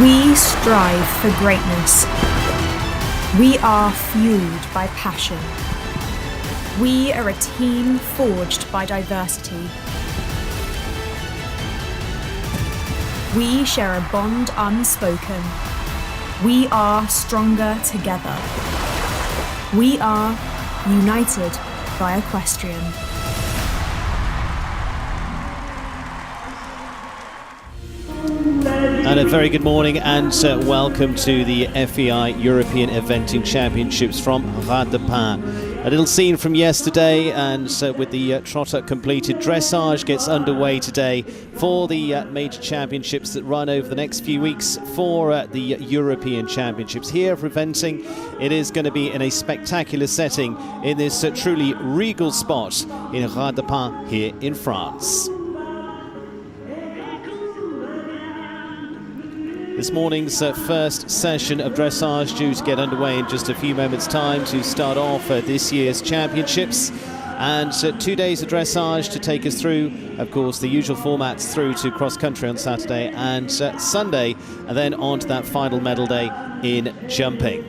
We strive for greatness. We are fueled by passion. We are a team forged by diversity. We share a bond unspoken. We are stronger together. We are united by equestrian. And a very good morning and welcome to the FEI European Eventing Championships from Haras du Pin. A little scene from yesterday, and with the trotter completed, dressage gets underway today for the major championships that run over the next few weeks for the European Championships. Here for eventing, it is going to be in a spectacular setting in this truly regal spot in Haras du Pin here in France. This morning's first session of dressage due to get underway in just a few moments' time to start off this year's championships. And 2 days of dressage to take us through, of course, the usual formats through to cross-country on Saturday and Sunday, and then on to that final medal day in jumping.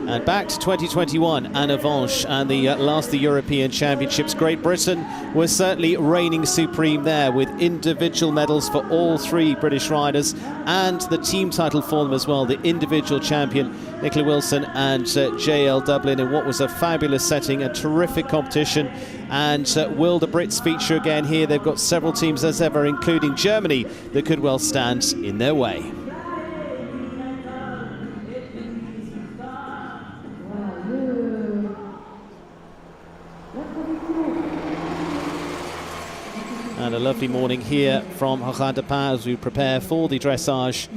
And back to 2021 and Avanche and the last of the European Championships. Great Britain was certainly reigning supreme there with individual medals for all three British riders and the team title for them as well. The individual champion, Nicola Wilson and JL Dublin, in what was a fabulous setting, a terrific competition. And will the Brits feature again here? They've got several teams as ever, including Germany, that could well stand in their way. And a lovely morning here from Haras du Pin as we prepare for the dressage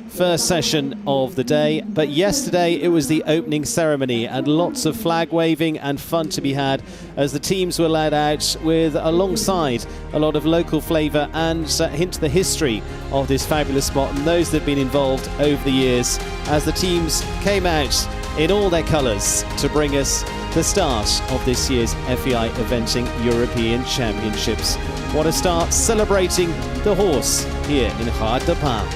first session of the day. But yesterday it was the opening ceremony and lots of flag waving and fun to be had as the teams were led out with alongside a lot of local flavour and hint to the history of this fabulous spot and those that have been involved over the years as the teams came out in all their colours to bring us the start of this year's FEI Eventing European Championships. What a start, celebrating the horse here in Haras du Pin.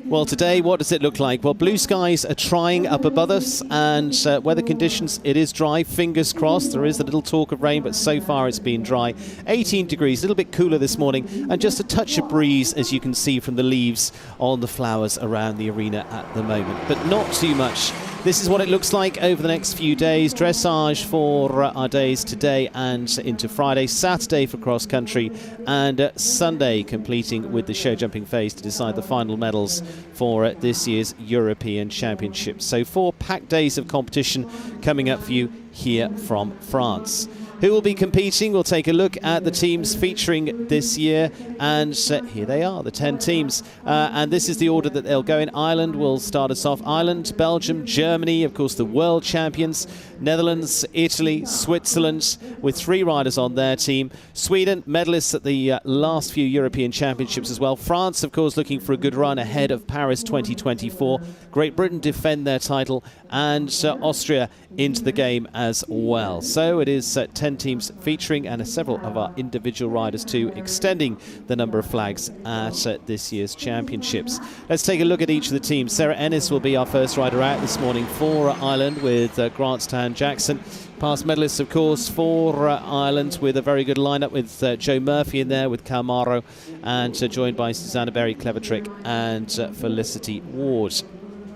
Well, today, what does it look like? Well, blue skies are trying up above us, and weather conditions, it is dry. Fingers crossed. There is a little talk of rain, but so far it's been dry. 18 degrees, a little bit cooler this morning, and just a touch of breeze, as you can see from the leaves on the flowers around the arena at the moment, but not too much. This is what it looks like over the next few days. Dressage for our days today and into Friday, Saturday for cross country, and Sunday completing with the show jumping phase to decide the final medals for this year's European Championship. So 4 packed days of competition coming up for you here from France. Who will be competing? We'll take a look at the teams featuring this year, and here they are, the 10 teams. And this is the order that they'll go in. Ireland will start us off. Ireland, Belgium, Germany, of course the world champions, Netherlands, Italy, Switzerland, with 3 riders on their team. Sweden, medalists at the last few European Championships as well. France, of course, looking for a good run ahead of Paris 2024. Great Britain defend their title, and Austria into the game as well. So it is 10 teams featuring, and several of our individual riders too, extending the number of flags at this year's championships. Let's take a look at each of the teams. Sarah Ennis will be our first rider out this morning for Ireland with Grantstown Jackson. Past medalists, of course, for Ireland, with a very good lineup with Joe Murphy in there with Calmaro, and joined by Susanna Berry, Clevertrick and Felicity Ward.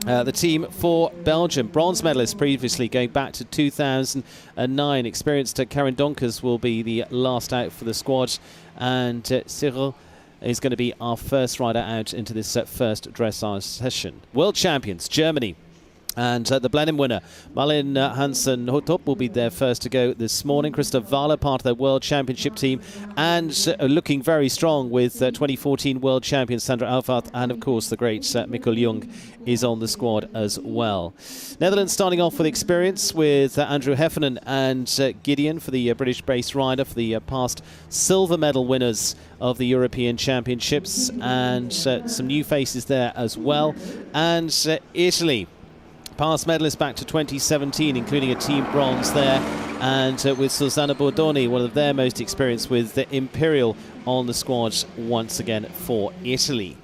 The team for Belgium, bronze medalist previously going back to 2009. Experienced Karen Donkers will be the last out for the squad, and Cyril is going to be our first rider out into this first dressage session. World champions, Germany. And the Blenheim winner, Malin Hansen-Hotop, will be there first to go this morning. Christoph Wahler, part of their World Championship team, and looking very strong with 2014 World Champion Sandra Alfart, and of course the great Mikkel Jung is on the squad as well. Netherlands starting off with experience with Andrew Heffernan and Gideon for the British-based rider for the past silver medal winners of the European Championships, and some new faces there as well. And Italy, Past medalists back to 2017, including a team bronze there, and with Susanna Bordoni, one of their most experienced, with the Imperial on the squad once again for Italy.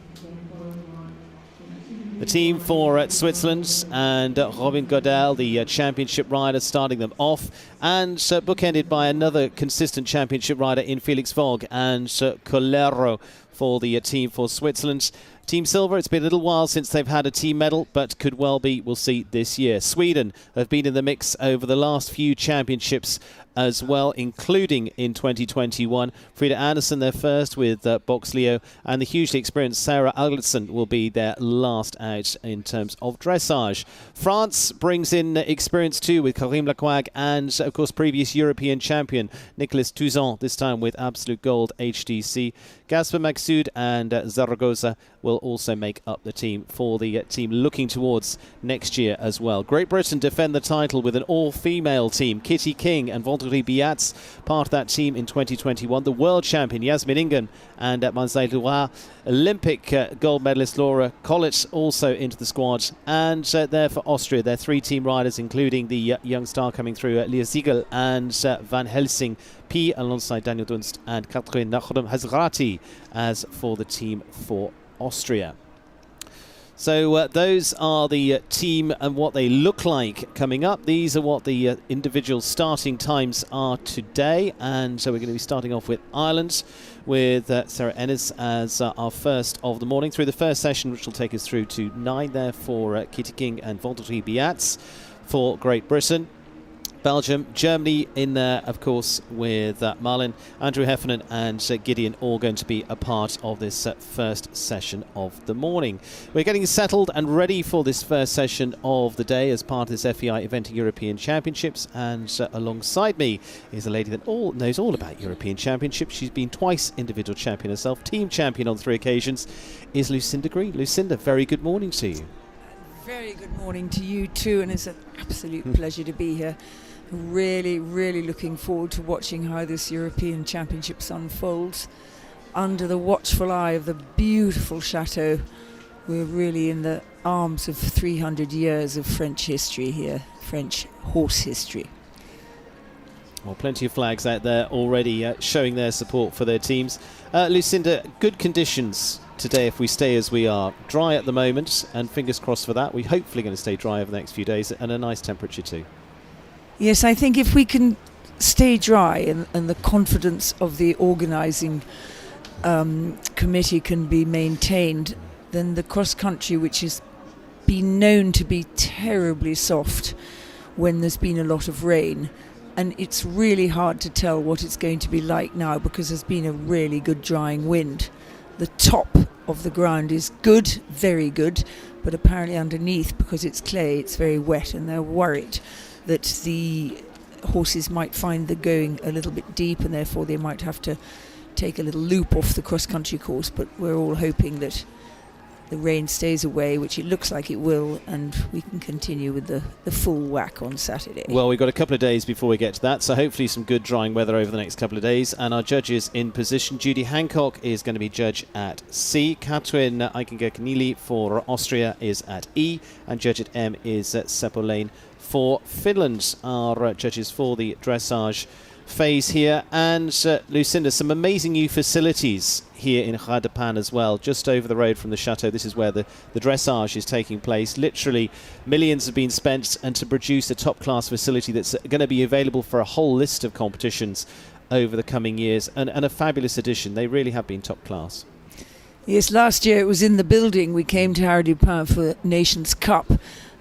The team for Switzerland and Robin Godel, the championship rider, starting them off, and bookended by another consistent championship rider in Felix Vogt and Colero for the team for Switzerland. Team Silver, it's been a little while since they've had a team medal, but could well be, we'll see this year. Sweden have been in the mix over the last few championships as well, including in 2021. Frida Andersen, their first with Box Leo, and the hugely experienced Sarah Algerson will be their last out in terms of dressage. France brings in experience too with Karim Lacquag and, of course, previous European champion Nicolas Touzon, this time with Absolute Gold HDC. Gasper Magsoud and Zaragoza will also make up the team for the team looking towards next year as well. Great Britain defend the title with an all-female team. Kitty King and Vendredi Biatz, part of that team in 2021. The world champion Yasmin Ingen and Manzai Loire. Olympic gold medalist Laura Collett also into the squad. And there for Austria, their three-team riders, including the young star coming through, Lia Siegel and Van Helsing P, alongside Daniel Dunst and Katrin Nachodom Hazrati as for the team for Austria. So those are the team and what they look like coming up. These are what the individual starting times are today. And so we're going to be starting off with Ireland with Sarah Ennis as our first of the morning through the first session, which will take us through to 9 there for Kitty King and Vendredi Biatz for Great Britain. Belgium, Germany in there, of course, with Marlin, Andrew Heffernan and Gideon all going to be a part of this first session of the morning. We're getting settled and ready for this first session of the day as part of this FEI Eventing European Championships, and alongside me is a lady that knows all about European Championships. She's been twice individual champion herself, team champion on 3 occasions, is Lucinda Green. Lucinda, very good morning to you. Very good morning to you too, and it's an absolute pleasure to be here. Really, really looking forward to watching how this European Championships unfolds under the watchful eye of the beautiful chateau. We're really in the arms of 300 years of French history here, French horse history. Well, plenty of flags out there already showing their support for their teams. Lucinda, good conditions today if we stay as we are. Dry at the moment, and fingers crossed for that. We're hopefully going to stay dry over the next few days, and a nice temperature too. Yes, I think if we can stay dry and the confidence of the organising committee can be maintained, then the cross-country, which has been known to be terribly soft when there's been a lot of rain, and it's really hard to tell what it's going to be like now because there's been a really good drying wind. The top of the ground is good, very good, but apparently underneath, because it's clay, it's very wet, and they're worried that the horses might find the going a little bit deep, and therefore they might have to take a little loop off the cross-country course. But we're all hoping that the rain stays away, which it looks like it will, and we can continue with the full whack on Saturday. Well, we've got a couple of days before we get to that, so hopefully some good drying weather over the next couple of days. And our judges in position: Judy Hancock is going to be judge at C, Katrin Eichinger-Keneally for Austria is at E, and judge at M is Seppo Lane for Finland. Our judges for the dressage phase here. And Lucinda, some amazing new facilities here in Haras du Pin as well, just over the road from the chateau. This is where the dressage is taking place. Literally millions have been spent and to produce a top class facility that's going to be available for a whole list of competitions over the coming years, and a fabulous addition. They really have been top class. Yes, last year it was in the building. We came to Haras du Pin for Nations Cup,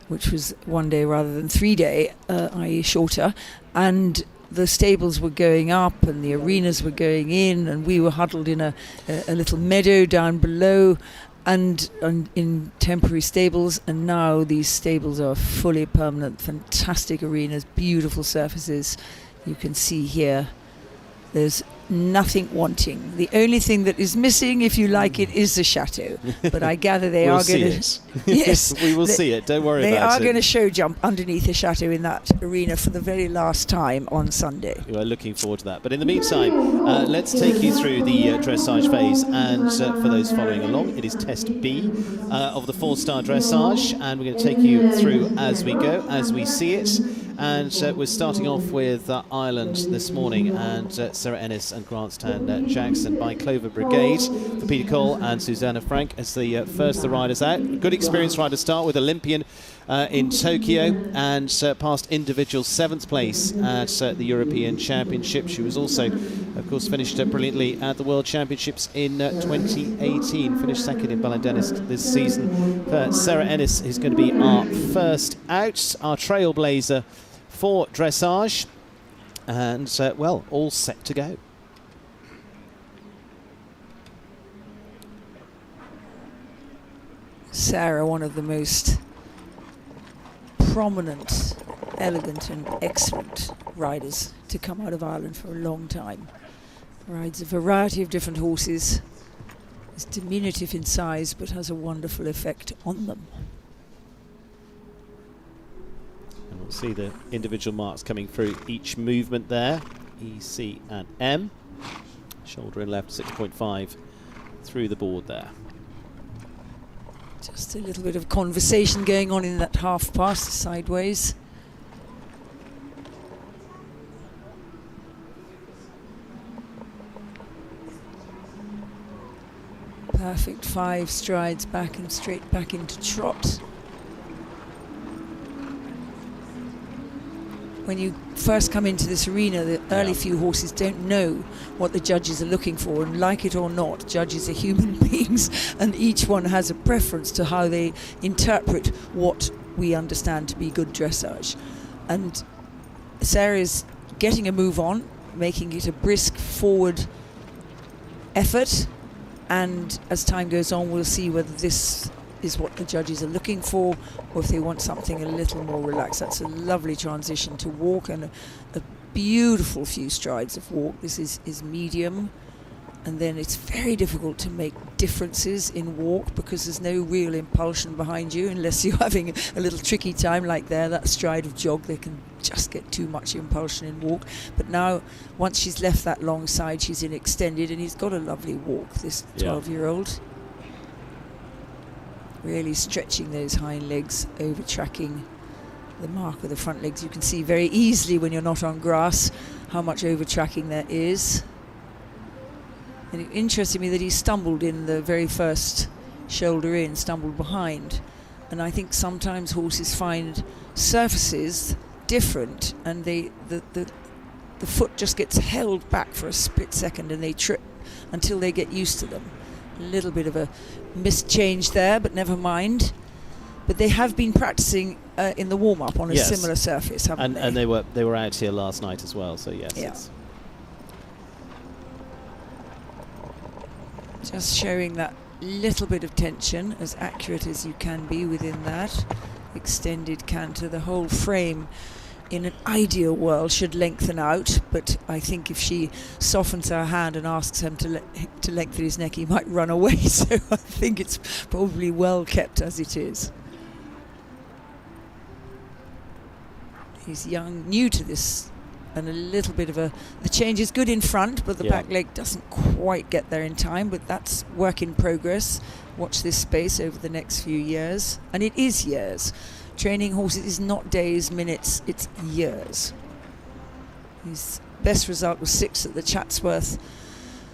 which was 1 day rather than 3 day, i.e. shorter, and the stables were going up and the arenas were going in, and we were huddled in a little meadow down below and in temporary stables, and now these stables are fully permanent, fantastic arenas, beautiful surfaces. You can see here There's nothing wanting. The only thing that is missing, if you like it, is the chateau. But I gather they we'll are going to. Yes, we will see it. Don't worry about it. They are going to show jump underneath the chateau in that arena for the very last time on Sunday. We are looking forward to that. But in the meantime, let's take you through the dressage phase. And for those following along, it is Test B of the 4-star dressage, and we're going to take you through as we go, as we see it. And we're starting off with Ireland this morning, and Sarah Ennis and Grantstown Jackson by Clover Brigade for Peter Cole and Susanna Frank as the first of the riders out. Good experienced rider start with Olympian in Tokyo, and passed individual 7th place at the European Championship. She was also, of course, finished brilliantly at the World Championships in 2018. Finished second in Ballindennis this season. Sarah Ennis is going to be our first out, our trailblazer for dressage, and well, all set to go. Sarah, one of the most prominent, elegant and excellent riders to come out of Ireland for a long time. Rides a variety of different horses, is diminutive in size but has a wonderful effect on them. And we'll see the individual marks coming through each movement there. E, C and M. Shoulder in left, 6.5 through the board there. Just a little bit of conversation going on in that half pass sideways. Perfect 5 strides back and straight back into trot. When you first come into this arena, the early few horses don't know what the judges are looking for, and like it or not, judges are human beings, and each one has a preference to how they interpret what we understand to be good dressage. And Sarah is getting a move on, making it a brisk forward effort, and as time goes on, we'll see whether this is what the judges are looking for, or if they want something a little more relaxed. That's a lovely transition to walk, and a beautiful few strides of walk. This is medium, and then it's very difficult to make differences in walk because there's no real impulsion behind you unless you're having a little tricky time like there, that stride of jog. They can just get too much impulsion in walk. But now, once she's left that long side, she's in extended, and he's got a lovely walk, this 12-year-old. Really stretching those hind legs, over tracking the mark of the front legs. You can see very easily when you're not on grass how much over tracking there is. And it interested me that he stumbled in the very first shoulder in, stumbled behind. And I think sometimes horses find surfaces different, and the foot just gets held back for a split second and they trip until they get used to them. A little bit of a mischange there, but never mind. But they have been practicing in the warm-up on a similar surface, haven't they? And they were out here last night as well, so yes. Yeah. Just showing that little bit of tension, as accurate as you can be within that. Extended canter, the whole frame in an ideal world should lengthen out, but I think if she softens her hand and asks him to lengthen his neck, he might run away. So I think it's probably well kept as it is. He's young, new to this, and a little bit of the change is good in front, but the back leg doesn't quite get there in time, but that's work in progress. Watch this space over the next few years, and it is years. Training horses is not days, minutes, it's years. His best result was 6th at the Chatsworth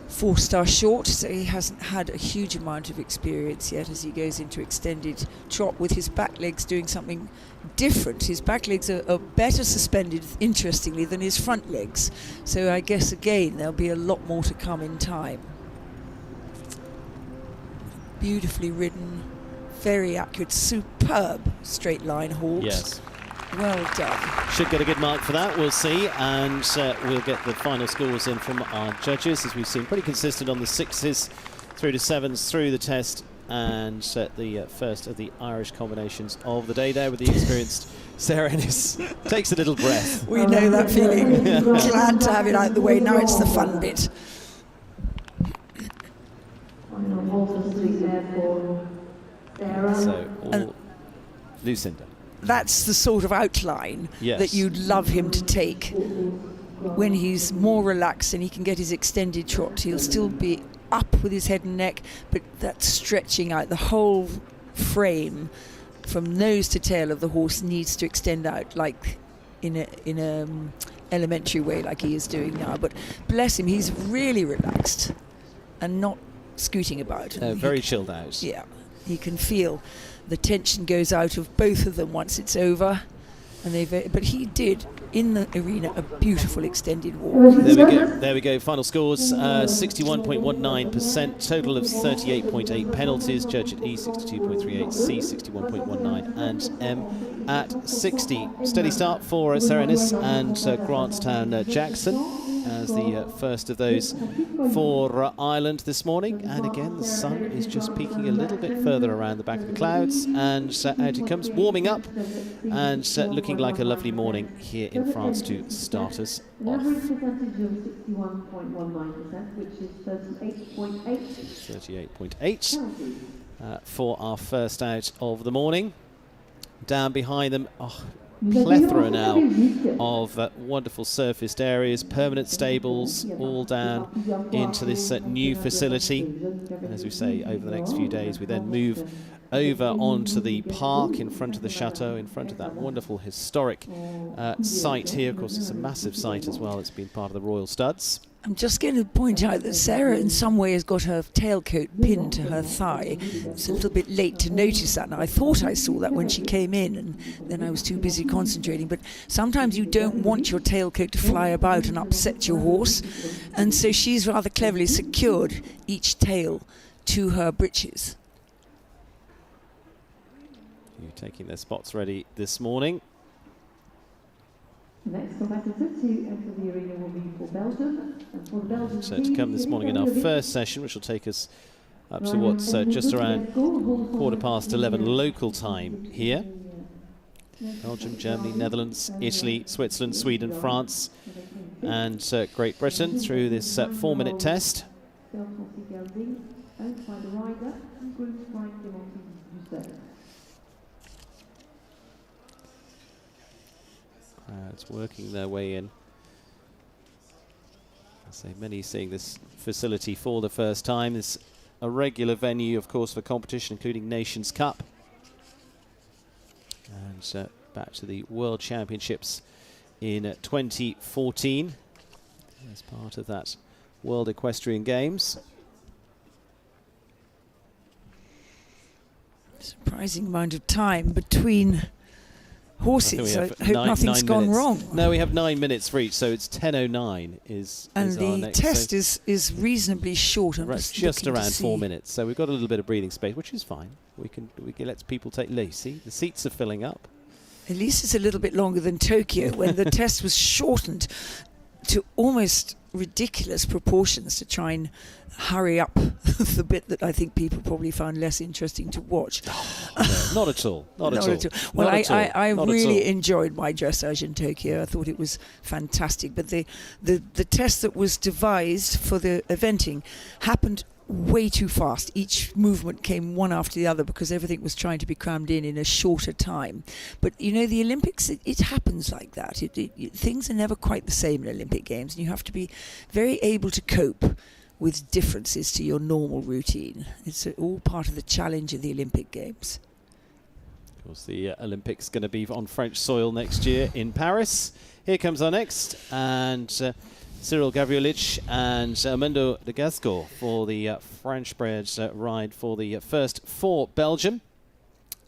4-star short, so he hasn't had a huge amount of experience yet as he goes into extended trot with his back legs doing something different. His back legs are better suspended, interestingly, than his front legs. So I guess, again, there'll be a lot more to come in time. Beautifully ridden, very accurate, superb straight line halt. Yes. Well done. Should get a good mark for that, we'll see, and we'll get the final scores in from our judges, as we've seen pretty consistent on the 6s through to 7s through the test and the first of the Irish combinations of the day there with the experienced Sarah Ennis. Takes a little breath. We know that feeling. Glad to have it out of the way. Now it's the fun bit. So, Lucinda. That's the sort of outline that you'd love him to take. When he's more relaxed and he can get his extended trot, he'll still be up with his head and neck, but that's stretching out. The whole frame from nose to tail of the horse needs to extend out, like in a elementary way, like he is doing now. But bless him, he's really relaxed and not scooting about. Very chilled out. Yeah, he can feel the tension goes out of both of them once it's over. And but he did in the arena a beautiful extended walk. There we go. Final scores: 61.19%, total of 38.8 penalties. Judge at E 62.38, C 61.19, and M at 60. Steady start for Sarah Ennis and Grantstown Jackson as the first of those for Ireland this morning. And again, the sun is just peeking a little bit further around the back of the clouds, and out it comes, warming up and looking like a lovely morning here in France to start us off. 38.8 for our first out of the morning. Down behind them, plethora now of wonderful surfaced areas, permanent stables, all down into this new facility. And as we say, over the next few days, we then move over onto the park in front of the chateau, in front of that wonderful historic site here. Of course, it's a massive site as well. It's been part of the Royal Studs. I'm just going to point out that Sarah in some way has got her tailcoat pinned to her thigh. It's a little bit late to notice that. Now, I thought I saw that when she came in, and then I was too busy concentrating. But sometimes you don't want your tailcoat to fly about and upset your horse. And so she's rather cleverly secured each tail to her breeches. You're taking their spots ready this morning. The next competitor to enter the arena will be for Belgium. And for the Belgian So to come this morning in our first session, which will take us up to what's just around 11:15 local time here. Belgium, Germany, Netherlands, Italy, Switzerland, Sweden, France, and Great Britain through this 4-minute test. Crowds working their way in. I say many seeing this facility for the first time. It's a regular venue, of course, for competition, including Nations Cup. And back to the World Championships in 2014 as part of that World Equestrian Games. Surprising amount of time between horses. I hope nothing's gone wrong. No, we have 9 minutes for each, so it's 10:09 is and our the next. test is reasonably short. I'm just around 4 minutes, so we've got a little bit of breathing space, which is fine. We can let people take Lacey. The seats are filling up. At least it's a little bit longer than Tokyo, when the test was shortened to almost ridiculous proportions to try and hurry up the bit that I think people probably found less interesting to watch. No, not at all. Not at all. Well, I really enjoyed my dressage in Tokyo. I thought it was fantastic. But the test that was devised for the eventing happened way too fast. Each movement came one after the other because everything was trying to be crammed in a shorter time. But you know, the Olympics, it happens like that. Things are never quite the same in Olympic Games, and you have to be very able to cope with differences to your normal routine. It's all part of the challenge of the Olympic Games. Of course, the Olympics going to be on French soil next year in Paris. Here comes our next, and Cyril Gavriolich and Armando de Gasco for the French-bred ride for the first for Belgium.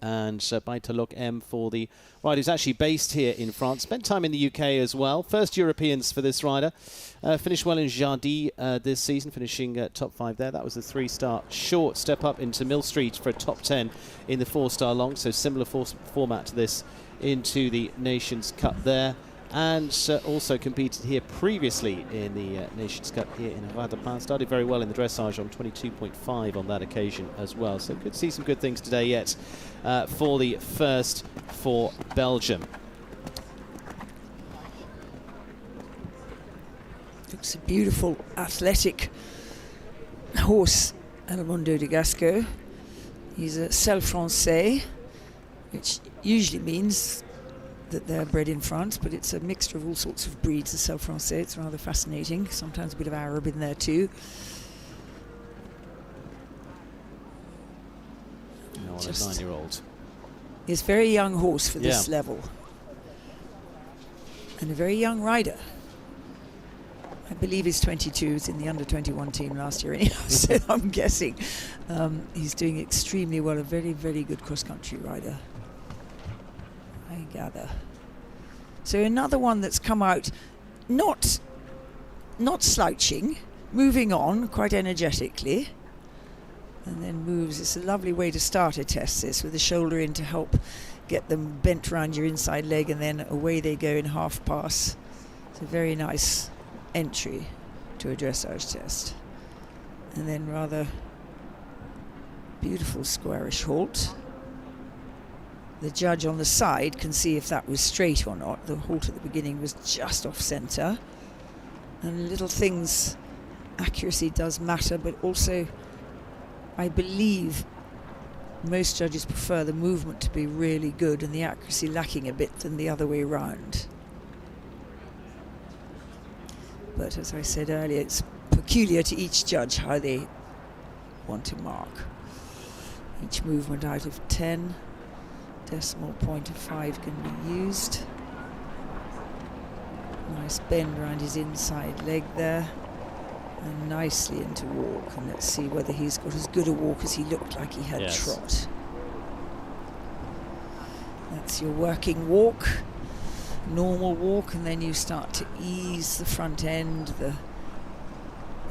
And Baitalok M for the rider who's actually based here in France. Spent time in the UK as well. First Europeans for this rider. Finished well in Jardy this season, finishing top 5 there. That was a 3-star short step up into Mill Street for a top 10 in the 4-star long. So similar format to this into the Nations Cup there. and also competed here previously in the Nations Cup here in Haras du Pin. Started very well in the dressage on 22.5 on that occasion as well. So could see some good things today yet for the first for Belgium. Looks a beautiful, athletic horse, Almondo de Gasco. He's a Selle Français, which usually means that they're bred in France, but it's a mixture of all sorts of breeds, the Selle Français. It's rather fascinating. Sometimes a bit of Arab in there too. No, on a 9-year-old. He's a very young horse for this level. And a very young rider. I believe he's 22. He's in the under-21 team last year anyhow, so I'm guessing he's doing extremely well. A very, very good cross-country rider, I gather. So another one that's come out not slouching, moving on quite energetically, and then moves. It's a lovely way to start a test, this, with the shoulder in to help get them bent around your inside leg, and then away they go in half pass. It's a very nice entry to a dressage test. And then rather beautiful squarish halt. The judge on the side can see if that was straight or not. The halt at the beginning was just off centre. And little things, accuracy does matter, but also I believe most judges prefer the movement to be really good and the accuracy lacking a bit than the other way round. But as I said earlier, it's peculiar to each judge how they want to mark. Each movement out of 10, decimal point of 5 can be used. Nice bend around his inside leg there, and nicely into walk. And let's see whether he's got as good a walk as he looked like he had trot. That's your working walk. Normal walk, and then you start to ease the front end, the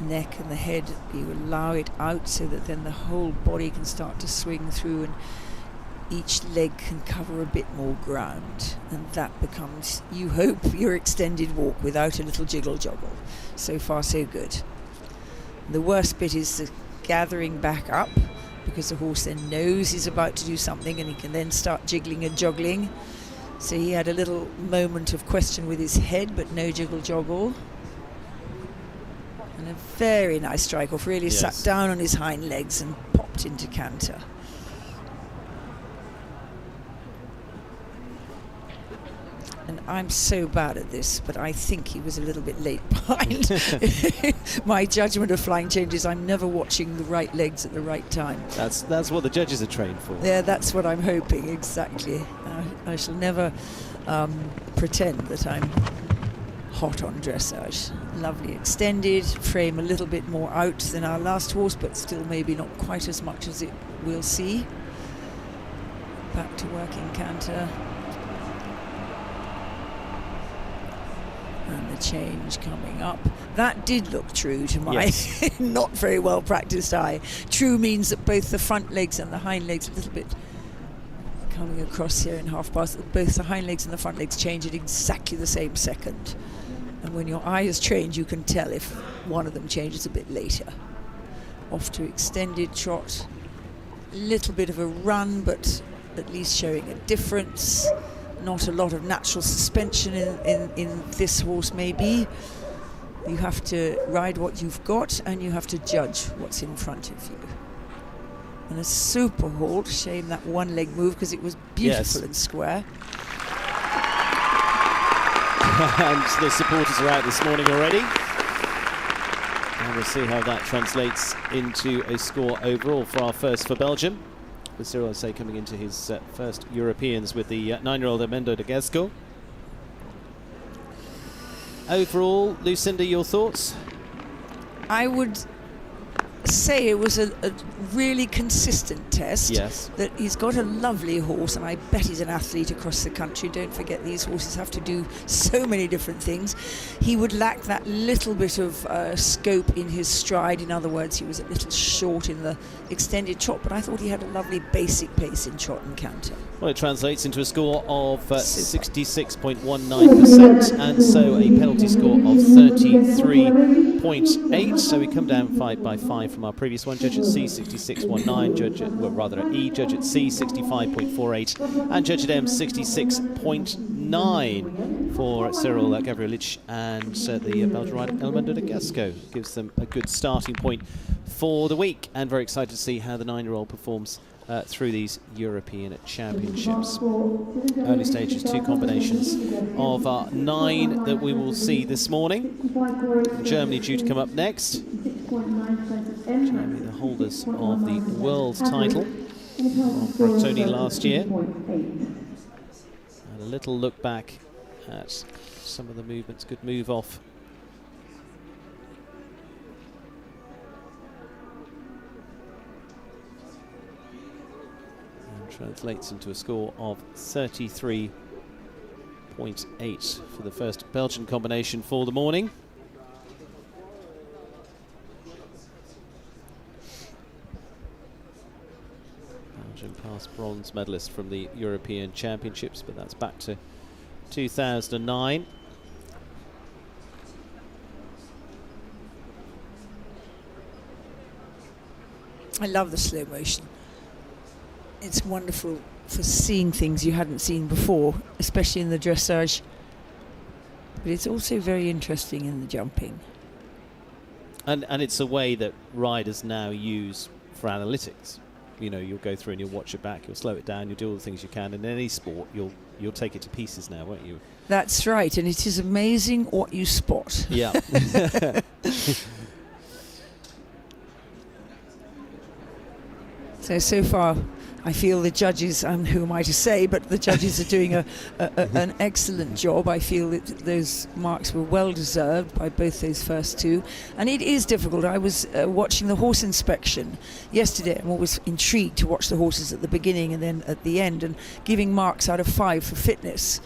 neck and the head. You allow it out so that then the whole body can start to swing through, and each leg can cover a bit more ground, and that becomes, you hope, your extended walk without a little jiggle joggle. So far so good. The worst bit is the gathering back up, because the horse then knows he's about to do something and he can then start jiggling and joggling. So he had a little moment of question with his head, but no jiggle joggle. And a very nice strike off, really sat down on his hind legs and popped into canter. And I'm so bad at this, but I think he was a little bit late behind. My judgment of flying changes, I'm never watching the right legs at the right time. That's what the judges are trained for. Yeah, that's what I'm hoping, exactly. I shall never pretend that I'm hot on dressage. Lovely extended, frame a little bit more out than our last horse, but still maybe not quite as much as it we'll see. Back to working canter. And the change coming up. That did look true to my not very well practiced eye. True means that both the front legs and the hind legs, a little bit coming across here in half pass, both the hind legs and the front legs change at exactly the same second. And when your eye is trained, you can tell if one of them changes a bit later. Off to extended trot. A little bit of a run, but at least showing a difference. Not a lot of natural suspension in this horse, maybe. You have to ride what you've got, and you have to judge what's in front of you. And a super halt. Shame that one leg move, because it was beautiful and square. And the supporters are out this morning already. And we'll see how that translates into a score overall for our first for Belgium. With Cyril Say coming into his first Europeans with the 9-year-old Almondo de Gasco. Overall, Lucinda, your thoughts? I would say it was a really consistent test. Yes. That he's got a lovely horse, and I bet he's an athlete across the country. Don't forget, these horses have to do so many different things. He would lack that little bit of scope in his stride. In other words, he was a little short in the extended trot, but I thought he had a lovely basic pace in trot and canter. Well, it translates into a score of 66.19%, and so a penalty score of 33.8. So we come down by 5 from our previous one. Judge at C, 66.19. Judge at, well, rather at E. Judge at C, 65.48, and Judge at M, 66.9 for Cyril Gavrilic and the Belgian rider Elmando de Gasco. Gives them a good starting point for the week, and very excited to see how the 9-year-old performs through these European Championships. Early stages, 2 combinations of 9 that we will see this morning. Germany due to come up next. Germany, the holders of the world title from Brotoni last year. And a little look back at some of the movements. Good move off. Translates into a score of 33.8 for the first Belgian combination for the morning. Belgium past bronze medalist from the European Championships, but that's back to 2009. I love the slow motion. It's wonderful for seeing things you hadn't seen before, especially in the dressage. But it's also very interesting in the jumping. And it's a way that riders now use for analytics. You know, you'll go through and you'll watch it back, you'll slow it down, you'll do all the things you can. And in any sport, you'll take it to pieces now, won't you? That's right, and it is amazing what you spot. Yeah. So far, I feel the judges, and who am I to say, but the judges are doing an excellent job. I feel that those marks were well deserved by both those first 2. And it is difficult. I was watching the horse inspection yesterday and was intrigued to watch the horses at the beginning and then at the end and giving marks out of 5 for fitness.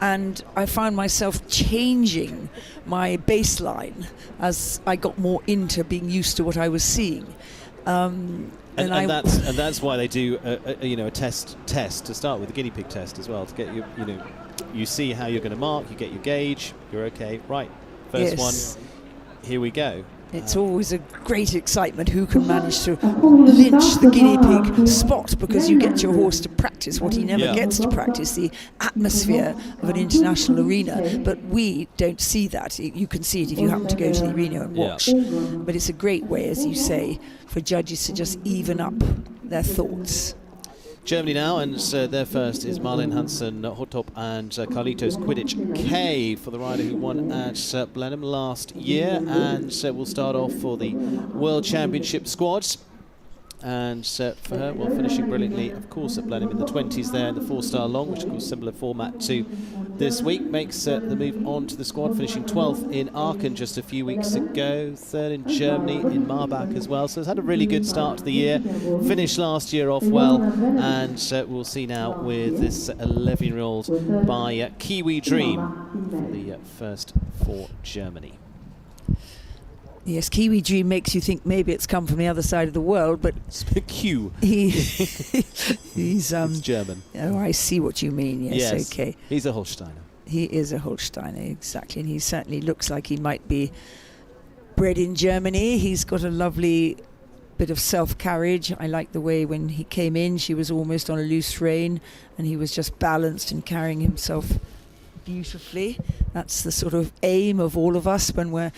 And I found myself changing my baseline as I got more into being used to what I was seeing. And that's why they do a test to start with, the guinea pig test as well, to get you see how you're going to mark, you get your gauge, you're okay, right, first one, here we go. It's always a great excitement who can manage to lynch the guinea pig spot, because you get your horse to practice what he never gets to practice, the atmosphere of an international arena. But we don't see that. You can see it if you happen to go to the arena and watch. But it's a great way, as you say, for judges to just even up their thoughts. Germany now, and their first is Marlene Hansen Hotop and Carlitos Quidditch K for the rider who won at Blenheim last year, and we'll start off for the World Championship squads. And for her, well, finishing brilliantly, of course, at Blenheim in the 20s there in the 4-star long, which of course similar format to this week, makes the move on to the squad, finishing 12th in Aachen just a few weeks ago, 3rd in Germany in Marbach as well. So it's had a really good start to the year, finished last year off well, and we'll see now with this 11-year-old by Kiwi Dream for the first for Germany. Yes, Kiwi Dream makes you think maybe it's come from the other side of the world, but Q. He's German. Oh, I see what you mean. Yes, okay. He's a Holsteiner. He is a Holsteiner, exactly, and he certainly looks like he might be bred in Germany. He's got a lovely bit of self-carriage. I like the way when he came in, she was almost on a loose rein, and he was just balanced and carrying himself beautifully. That's the sort of aim of all of us when we're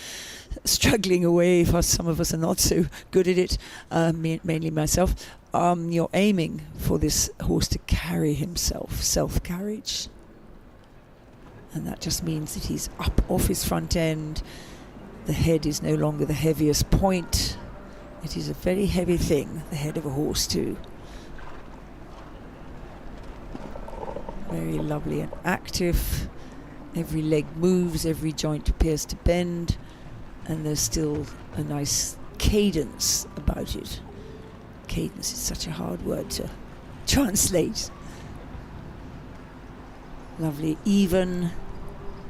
struggling away. For some of us are not so good at it, mainly myself. You're aiming for this horse to carry himself, self-carriage, and that just means that he's up off his front end. The head is no longer the heaviest point. It is a very heavy thing, the head of a horse too. Very lovely and active. Every leg moves, every joint appears to bend, and there's still a nice cadence about it. Cadence is such a hard word to translate. Lovely, even,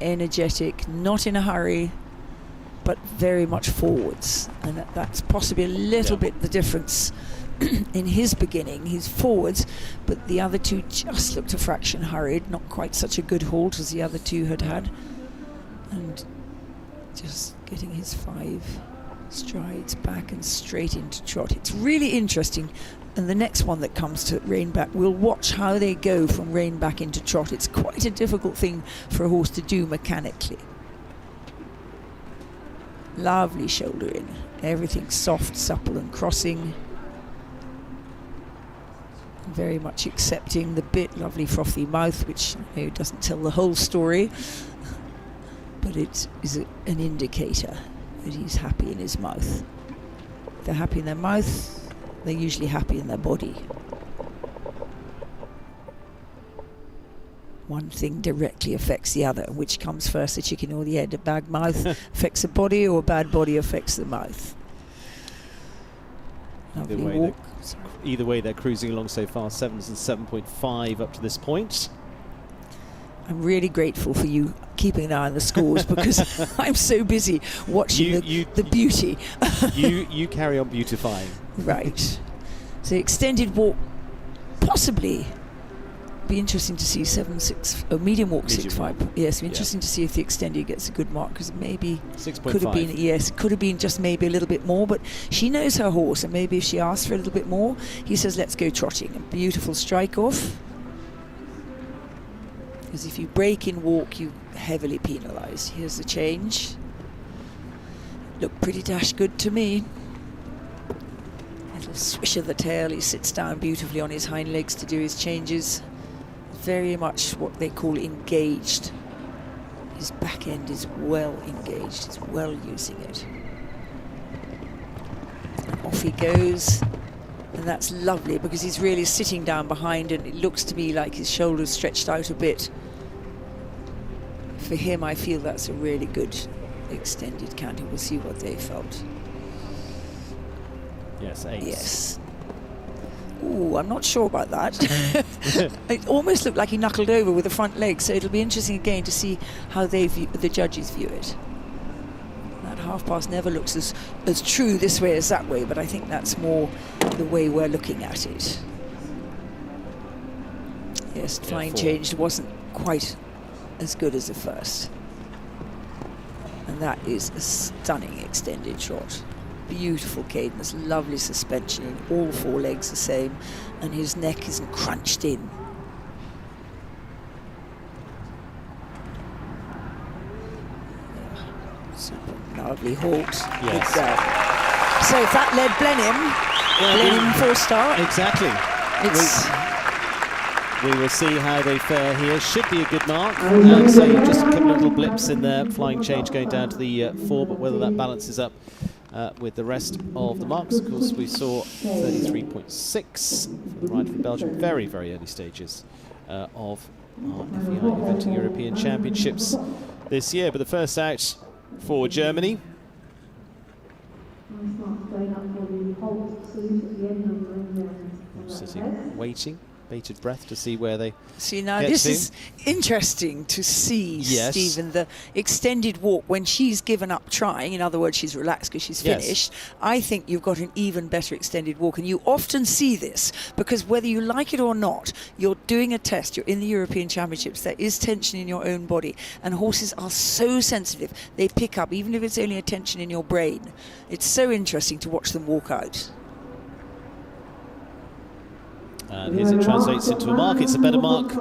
energetic, not in a hurry, but very much forwards. And that's possibly a little bit the difference in his beginning. He's forwards, but the other two just looked a fraction hurried, not quite such a good halt as the other two had had. And just getting his 5 strides back and straight into trot. It's really interesting. And the next one that comes to rein back, we'll watch how they go from rein back into trot. It's quite a difficult thing for a horse to do mechanically. Lovely shoulder in. Everything soft, supple and crossing. Very much accepting the bit. Lovely frothy mouth, which I know doesn't tell the whole story, but it is an indicator that he's happy in his mouth. If they're happy in their mouth, they're usually happy in their body. One thing directly affects the other. Which comes first, the chicken or the egg? A bad mouth affects the body, or a bad body affects the mouth? Lovely walk. Either way, they're cruising along so far. 7s and 7.5 up to this point. I'm really grateful for you keeping an eye on the scores, because I'm so busy watching the beauty. you carry on beautifying. Right. So extended walk, possibly. Be interesting to see 7.6 medium walk 6.5. Yes, be interesting to see if the extended gets a good mark, because maybe 6.5 could have been, yes, could have been just maybe a little bit more, but she knows her horse, and maybe if she asks for a little bit more, he says let's go trotting. A beautiful strike off, because if you break in walk, you heavily penalised. Here's the change. Looked pretty dash good to me. Little swish of the tail. He sits down beautifully on his hind legs to do his changes. Very much what they call engaged. His back end is well engaged. He's well using it. And off he goes. And that's lovely, because he's really sitting down behind, and it looks to me like his shoulders stretched out a bit. For him, I feel that's a really good extended counting. We'll see what they felt. Yes, 8. Yes. Ooh, I'm not sure about that. It almost looked like he knuckled over with the front leg, so it'll be interesting again to see how they view, the judges view it. That half pass never looks as true this way as that way, but I think that's more the way we're looking at it. Yes, fine change wasn't quite as good as the first. And that is a stunning extended trot. Beautiful cadence, lovely suspension in all 4 legs the same, and his neck isn't crunched in. Yeah. Super lovely halt. Yes. Good go. So if that led Blenheim 4-star. Exactly. We will see how they fare here. Should be a good mark. So just a couple of little blips in there. Flying change going down to the 4, but whether that balances up with the rest of the marks. Of course, we saw 33.6 for the ride for Belgium. Very, very early stages of our FEI Eventing European Championships this year. But the first out for Germany. Sitting, waiting. Bated breath to see where they see. Now this is interesting to see, yes. Stephen, the extended walk when she's given up trying. In other words, she's relaxed because she's finished. Yes. I think you've got an even better extended walk, and you often see this because whether you like it or not, you're doing a test, you're in the European Championships, there is tension in your own body, and horses are so sensitive. They pick up, even if it's only a tension in your brain. It's so interesting to watch them walk out. And here's it translates into a mark. It's a better mark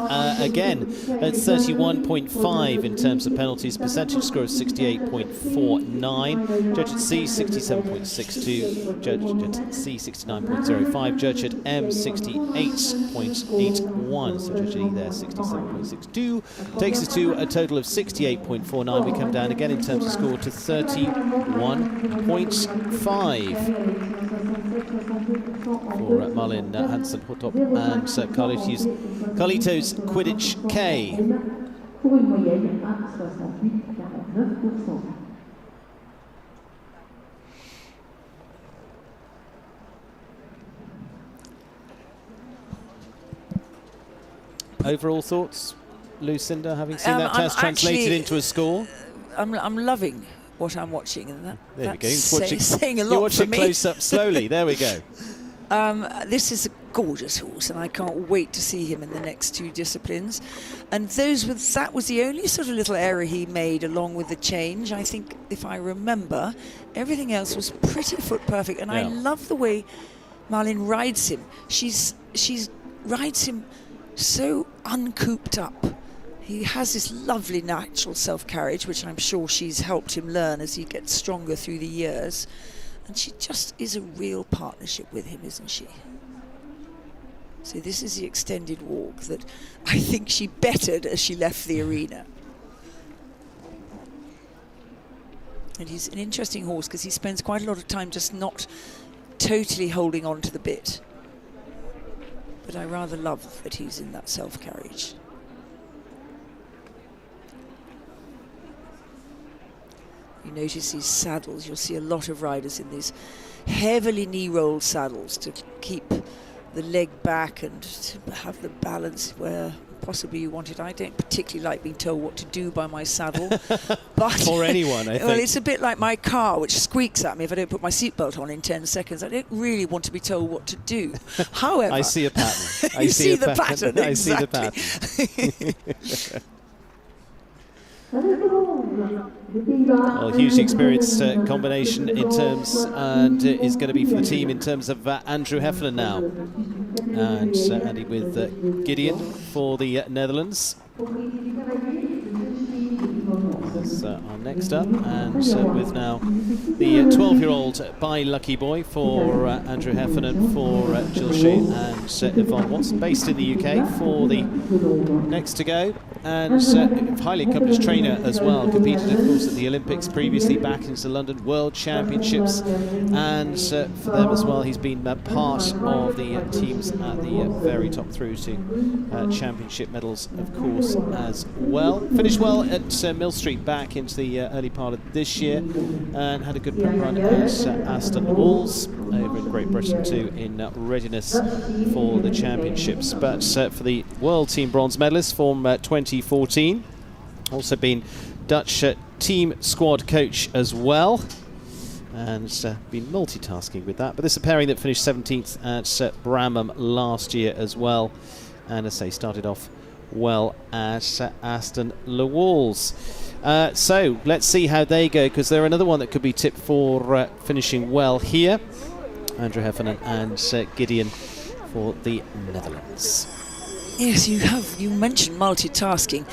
again at 31.5 in terms of penalties. Percentage score of 68.49. Judge at C, 67.62. Judge at C, 69.05. Judge at M, 68.81. So Judge E there, 67.62. Takes us to a total of 68.49. We come down again in terms of score to 31.5. For Marlin Hansen, Hotop, and Carlitos Quidditch K. Overall thoughts, Lucinda, having seen that test translated into a score? I'm loving what I'm watching, and there we go. Saying a lot. You're watching for me. close up slowly. There we go. This is a gorgeous horse, and I can't wait to see him in the next 2 disciplines. And that was the only sort of little error he made along with the change. I think, if I remember, everything else was pretty foot perfect. And I love the way Marlene rides him. She's rides him so uncooped up. He has this lovely natural self-carriage, which I'm sure she's helped him learn as he gets stronger through the years. And she just is a real partnership with him, isn't she? So this is the extended walk that I think she bettered as she left the arena. And he's an interesting horse because he spends quite a lot of time just not totally holding on to the bit. But I rather love that he's in that self-carriage. You notice these saddles, you'll see a lot of riders in these heavily knee-rolled saddles to keep the leg back and to have the balance where possibly you want it. I don't particularly like being told what to do by my saddle. But or anyone, I think. Well, it's a bit like my car, which squeaks at me if I don't put my seatbelt on in 10 seconds. I don't really want to be told what to do. However... I see a pattern. I see the pattern, exactly. I see the pattern. Well, hugely experienced combination in terms, and is going to be for the team in terms of Andrew Heffernan now. And Andy with Gideon for the Netherlands. That's our next up, and with now the 12-year-old by Lucky Boy for Andrew Heffernan, for Jill Shane and Yvonne Watson, based in the UK, for the next to go. And highly accomplished trainer as well, competed of course at the Olympics previously, back into London World Championships, and for them as well he's been part of the teams at the very top through to championship medals of course as well. Finished well at Mill Street back into the early part of this year, and had a good run at Aston Walls over in Great Britain too, in readiness for the championships. But for the world team bronze medalist from 2014, also been Dutch team squad coach as well, and been multitasking with that. But this is a pairing that finished 17th at Bramham last year as well, and as I say, started off well at Aston Le Walls. So let's see how they go, because they're another one that could be tipped for finishing well here. Andrew Heffernan and Gideon for the Netherlands. Yes, you mentioned multitasking.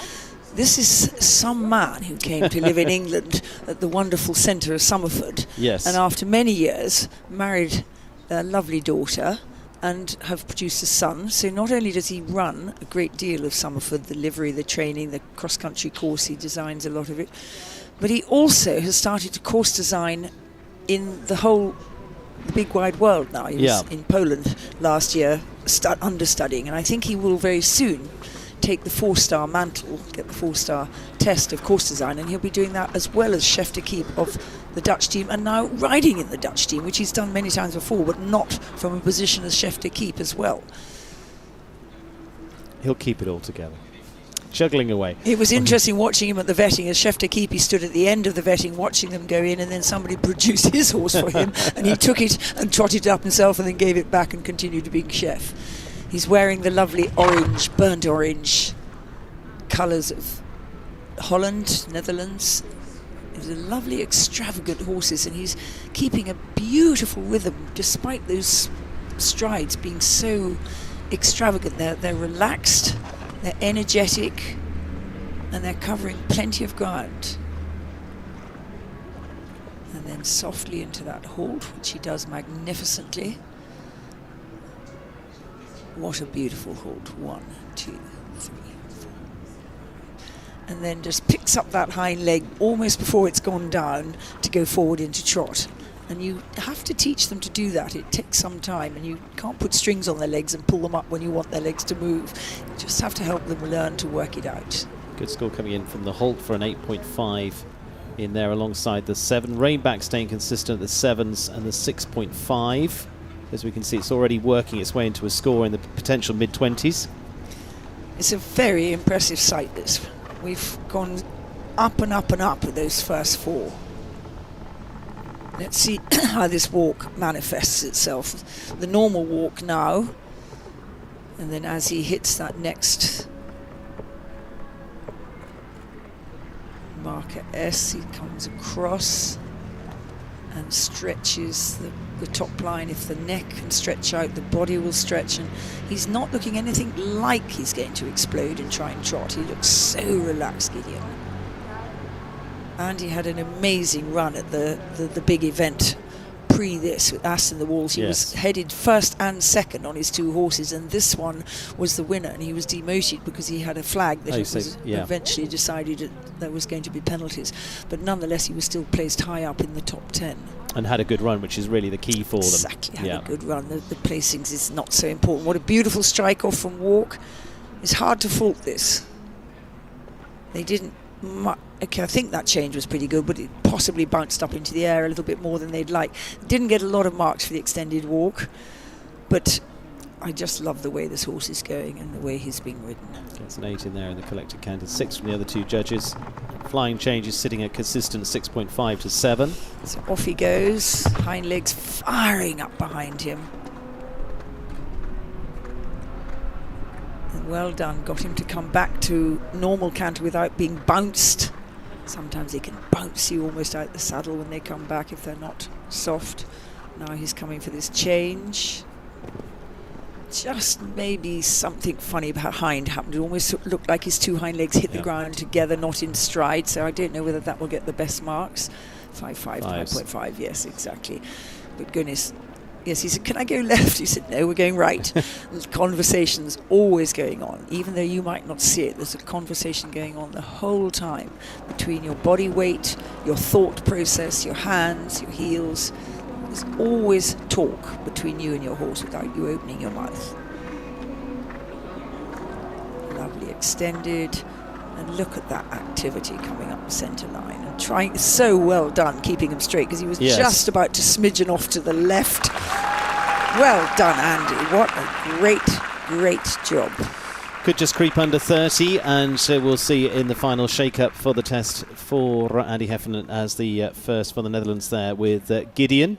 This is some man who came to live in England at the wonderful centre of Somerford. Yes. And after many years married a lovely daughter and have produced a son. So not only does he run a great deal of Somerford, the livery, the training, the cross-country course, he designs a lot of it, but he also has started to course design in the big wide world now. He was in Poland last year understudying, and I think he will very soon take the 4-star mantle, get the 4-star test of course design, and he'll be doing that as well as chef de keep of the Dutch team, and now riding in the Dutch team, which he's done many times before, but not from a position as chef de keep as well. He'll keep it all together, juggling away. It was interesting watching him at the vetting. As chef de keep, he stood at the end of the vetting watching them go in, and then somebody produced his horse for him and he took it and trotted it up himself and then gave it back and continued to be chef. He's wearing the lovely orange, burnt orange colours of Holland, Netherlands. These are lovely, extravagant horses, and he's keeping a beautiful rhythm despite those strides being so extravagant. They're relaxed, they're energetic, and they're covering plenty of ground. And then softly into that halt, which he does magnificently. What a beautiful halt. 1, 2, 3, 4. And then just picks up that hind leg almost before it's gone down to go forward into trot. And you have to teach them to do that. It takes some time, and you can't put strings on their legs and pull them up when you want their legs to move. You just have to help them learn to work it out. Good score coming in from the halt for an 8.5 in there alongside the 7. Rainback staying consistent at the 7s and the 6.5. As we can see, it's already working its way into a score in the potential mid-20s. It's a very impressive sight, this. We've gone up and up and up with those first 4. Let's see how this walk manifests itself. The normal walk now, and then as he hits that next marker S, he comes across and stretches the top line. If the neck can stretch out, the body will stretch, and he's not looking anything like he's going to explode and try and trot. He looks so relaxed, Gideon. And he had an amazing run at the big event pre this with Aston the Walls. He was headed first and second on his 2 horses, and this one was the winner, and he was demoted because he had a flag that eventually decided that there was going to be penalties. But nonetheless, he was still placed high up in the top 10. And had a good run, which is really the key for them. Exactly, had a good run. The placings is not so important. What a beautiful strike off from walk. It's hard to fault this. They didn't... Okay, I think that change was pretty good, but it possibly bounced up into the air a little bit more than they'd like. Didn't get a lot of marks for the extended walk, but I just love the way this horse is going and the way he's being ridden. Gets an 8 in there in the collected count, 6 from the other 2 judges. Flying Change is sitting at consistent 6.5 to 7. So off he goes, hind legs firing up behind him. And well done, got him to come back to normal canter without being bounced. Sometimes they can bounce you almost out the saddle when they come back if they're not soft. Now he's coming for this change. Just maybe something funny behind happened. It almost looked like his 2 hind legs hit the ground together, not in stride. So I don't know whether that will get the best marks. 5.5, 5.5, yes, exactly. But goodness, yes, he said, can I go left? He said, no, we're going right. And conversation's always going on. Even though you might not see it, there's a conversation going on the whole time between your body weight, your thought process, your hands, your heels. There's always talk between you and your horse without you opening your mouth. Lovely extended. And look at that activity coming up the centre line and trying. So well done keeping him straight, because he was just about to smidgen off to the left. Well done, Andy. What a great job. Could just creep under 30, and we'll see in the final shake-up for the test for Andy Heffernan as the first for the Netherlands there with Gideon.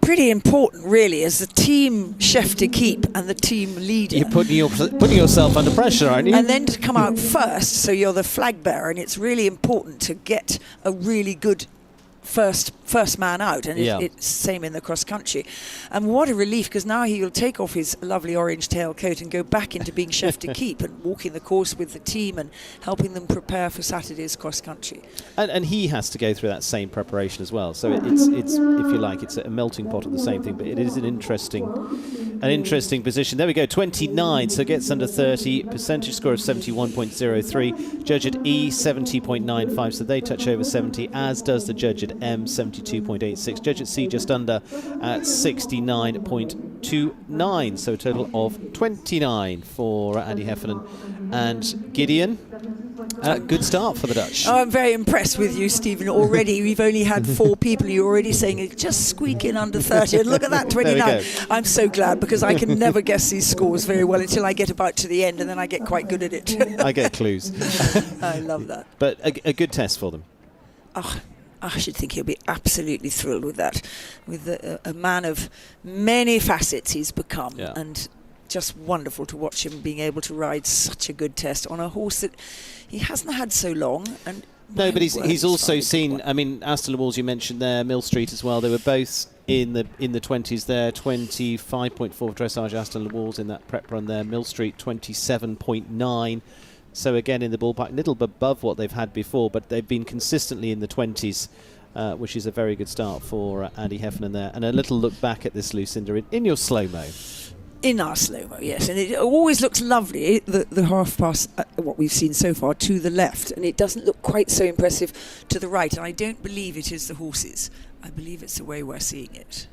Pretty important, really, as the team chef de keep and the team leader. You're putting yourself under pressure, aren't you? And then to come out first, so you're the flag bearer, and it's really important to get a really good first man out, and it's same in the cross country. And what a relief, because now he will take off his lovely orange tail coat and go back into being chef de keep and walking the course with the team and helping them prepare for Saturday's cross country. And he has to go through that same preparation as well. So it's if you like, it's a melting pot of the same thing, but it is an interesting position. There we go, 29, so gets under 30, percentage score of 71.03, judge at E 70.95, so they touch over 70, as does the judge at M 72.86, judge at C just under at 69.29, so a total of 29 for Andy Heffernan and Gideon. Good start for the Dutch. Oh, I'm very impressed with you, Stephen. Already, we've only had 4 people. You're already saying just squeak in under 30. And look at that, 29. I'm so glad, because I can never guess these scores very well until I get about to the end, and then I get quite good at it. I get clues. I love that. But a good test for them. Oh, I should think he'll be absolutely thrilled with that. With a man of many facets he's become, and just wonderful to watch him being able to ride such a good test on a horse that he hasn't had so long. And no, but he's also seen. I mean, Aston the Walls you mentioned there, Mill Street as well. They were both in the 20s there. 25.4 for Dressage, Aston the Walls in that prep run there. Mill Street 27.9. So again in the ballpark, a little above what they've had before, but they've been consistently in the 20s, which is a very good start for Andy Heffernan there. And a little look back at this, Lucinda, in your slow-mo. In our slow-mo, yes. And it always looks lovely, the half-pass, what we've seen so far, to the left. And it doesn't look quite so impressive to the right. And I don't believe it is the horses. I believe it's the way we're seeing it.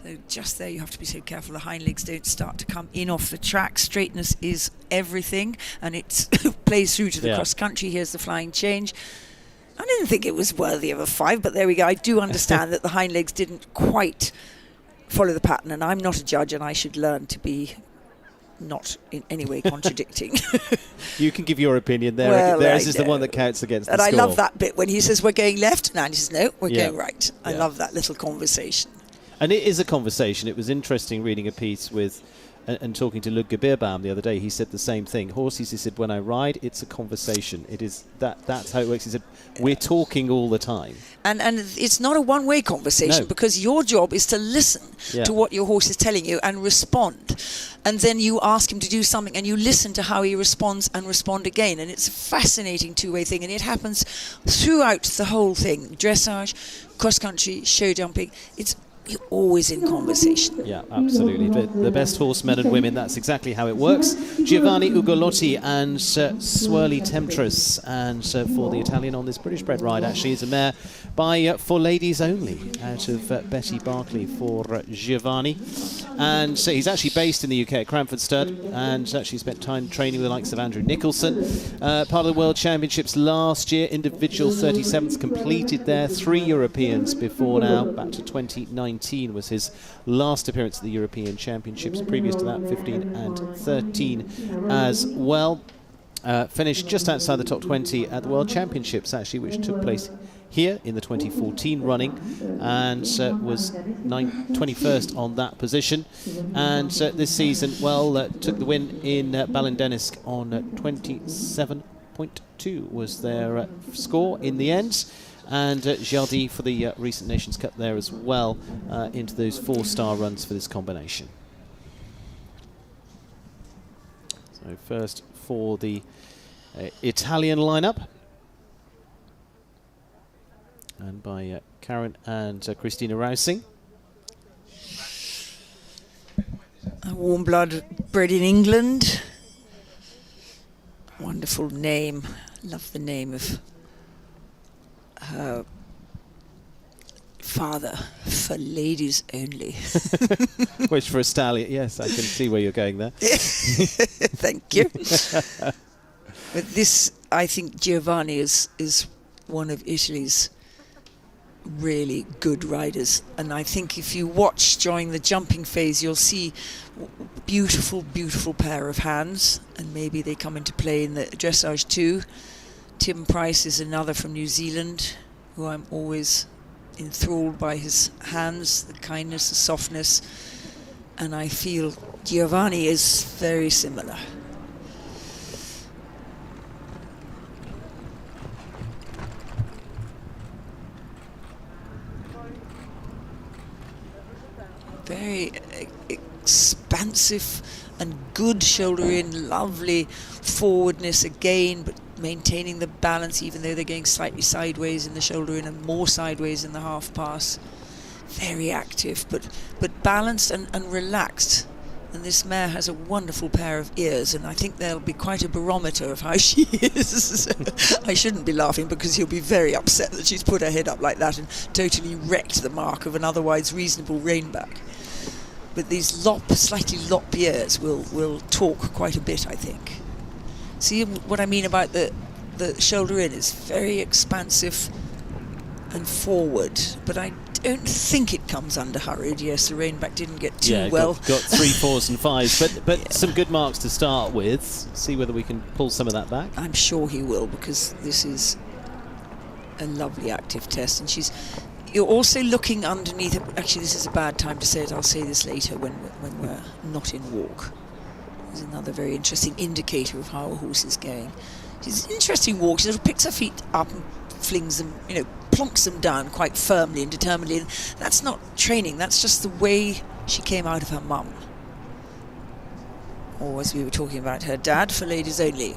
So just there you have to be so careful the hind legs don't start to come in off the track. Straightness is everything, and it plays through to the cross country. Here's the flying change. I didn't think it was worthy of a 5, but there we go. I do understand that the hind legs didn't quite follow the pattern, and I'm not a judge, and I should learn to be not in any way contradicting. You can give your opinion there. Well, Theirs is the one that counts against the score. And I love that bit when he says, we're going left, and he says, no, we're Yeah. going right. I Yeah. love that little conversation. And it is a conversation. It was interesting reading a piece with and talking to Ludger Beerbaum the other day. He said the same thing. Horses, he said, when I ride, it's a conversation. It is that's how it works. He said, we're talking all the time. And it's not a one-way conversation, No. because your job is to listen Yeah. to what your horse is telling you and respond. And then you ask him to do something and you listen to how he responds and respond again. And it's a fascinating two-way thing. And it happens throughout the whole thing. Dressage, cross-country, show jumping. You're always in conversation. Yeah, absolutely. The best horsemen and women, that's exactly how it works. Giovanni Ugolotti and Swirly Temptress. And for the Italian on this British bred ride, actually, is a mare for ladies only, out of Betty Barclay for Giovanni. And he's actually based in the UK at Cranford Stud, and actually spent time training with the likes of Andrew Nicholson. Part of the World Championships last year, individual 37th completed there. 3 Europeans before now, back to 2019 was his last appearance at the European Championships. Previous to that, 15 and 13 as well. Finished just outside the top 20 at the World Championships, actually, which took place here in the 2014 running, and was 21st on that position. And this season, took the win in Ballindennis on 27.2 was their score in the end. And Jardy for the recent Nations Cup there as well, into those 4-star runs for this combination. So first for the Italian lineup, and by Karen and Christina Rousing. A warm blood bred in England. Wonderful name. Love the name of her father, for ladies only. Which for a stallion, yes, I can see where you're going there. Thank you. But this, I think Giovanni is one of Italy's really good riders, and I think if you watch during the jumping phase, you'll see beautiful pair of hands, and maybe they come into play in the dressage too. Tim Price is another from New Zealand, who I'm always enthralled by his hands, the kindness, the softness, and I feel Giovanni is very similar. Very expansive and good shoulder in, lovely forwardness again, but maintaining the balance even though they're going slightly sideways in the shoulder in and more sideways in the half pass. Very active, but balanced and relaxed. And this mare has a wonderful pair of ears, and I think there'll be quite a barometer of how she is. I shouldn't be laughing, because he'll be very upset that she's put her head up like that and totally wrecked the mark of an otherwise reasonable reinback. But these slightly lop ears will talk quite a bit, I think. See what I mean about the shoulder in? Is very expansive and forward, but I don't think it comes under hurried. Yes, the reinback didn't get too well. Got 3 4s and 5s, but yeah. Some good marks to start with. See whether we can pull some of that back. I'm sure he will, because this is a lovely active test, and you're also looking underneath it. Actually, this is a bad time to say it. I'll say this later when we're not in walk. There's another very interesting indicator of how a horse is going. She's an interesting walk. She sort of picks her feet up and flings them, plonks them down quite firmly and determinedly. And that's not training. That's just the way she came out of her mum. Or as we were talking about, her dad, for ladies only.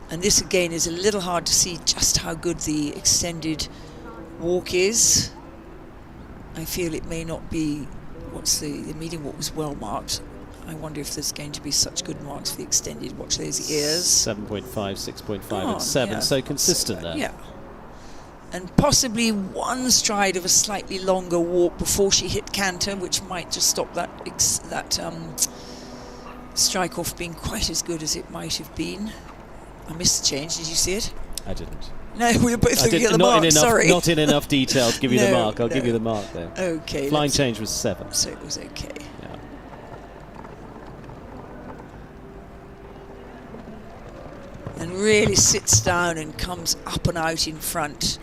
And this again is a little hard to see just how good the extended walk is. I feel it may not be. The medium walk was well marked. I wonder if there's going to be such good marks for the extended. Watch those ears. 7.5, 6.5 and 7, yeah. So consistent there. Yeah. And possibly one stride of a slightly longer walk before she hit canter, which might just stop that strike off being quite as good as it might have been. I missed the change. Did you see it? I didn't. No, we were both looking at the mark. Sorry. Not in enough detail to give you the mark. I'll give you the mark there. Okay. Flying change was 7. So it was okay. and really sits down and comes up and out in front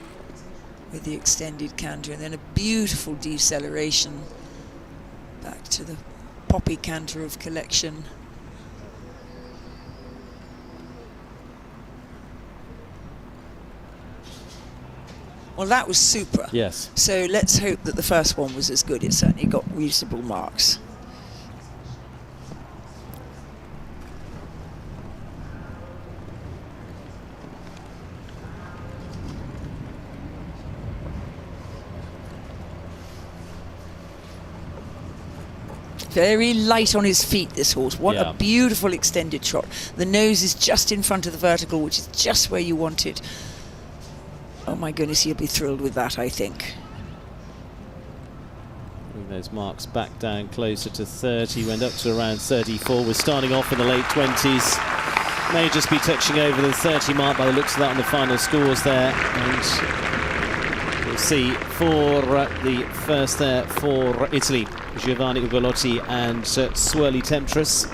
with the extended canter, and then a beautiful deceleration back to the poppy canter of collection. Well, that was super. Yes. So let's hope that the first one was as good. It certainly got reasonable marks. Very light on his feet, this horse. What a beautiful extended trot. The nose is just in front of the vertical, which is just where you want it. Oh my goodness, he'll be thrilled with that, I think. Bring those marks back down closer to 30, went up to around 34. We're starting off in the late 20s. May just be touching over the 30 mark by the looks of that on the final scores there. And we'll see for the first there for Italy, Giovanni Ugolotti and Swirly Temptress, the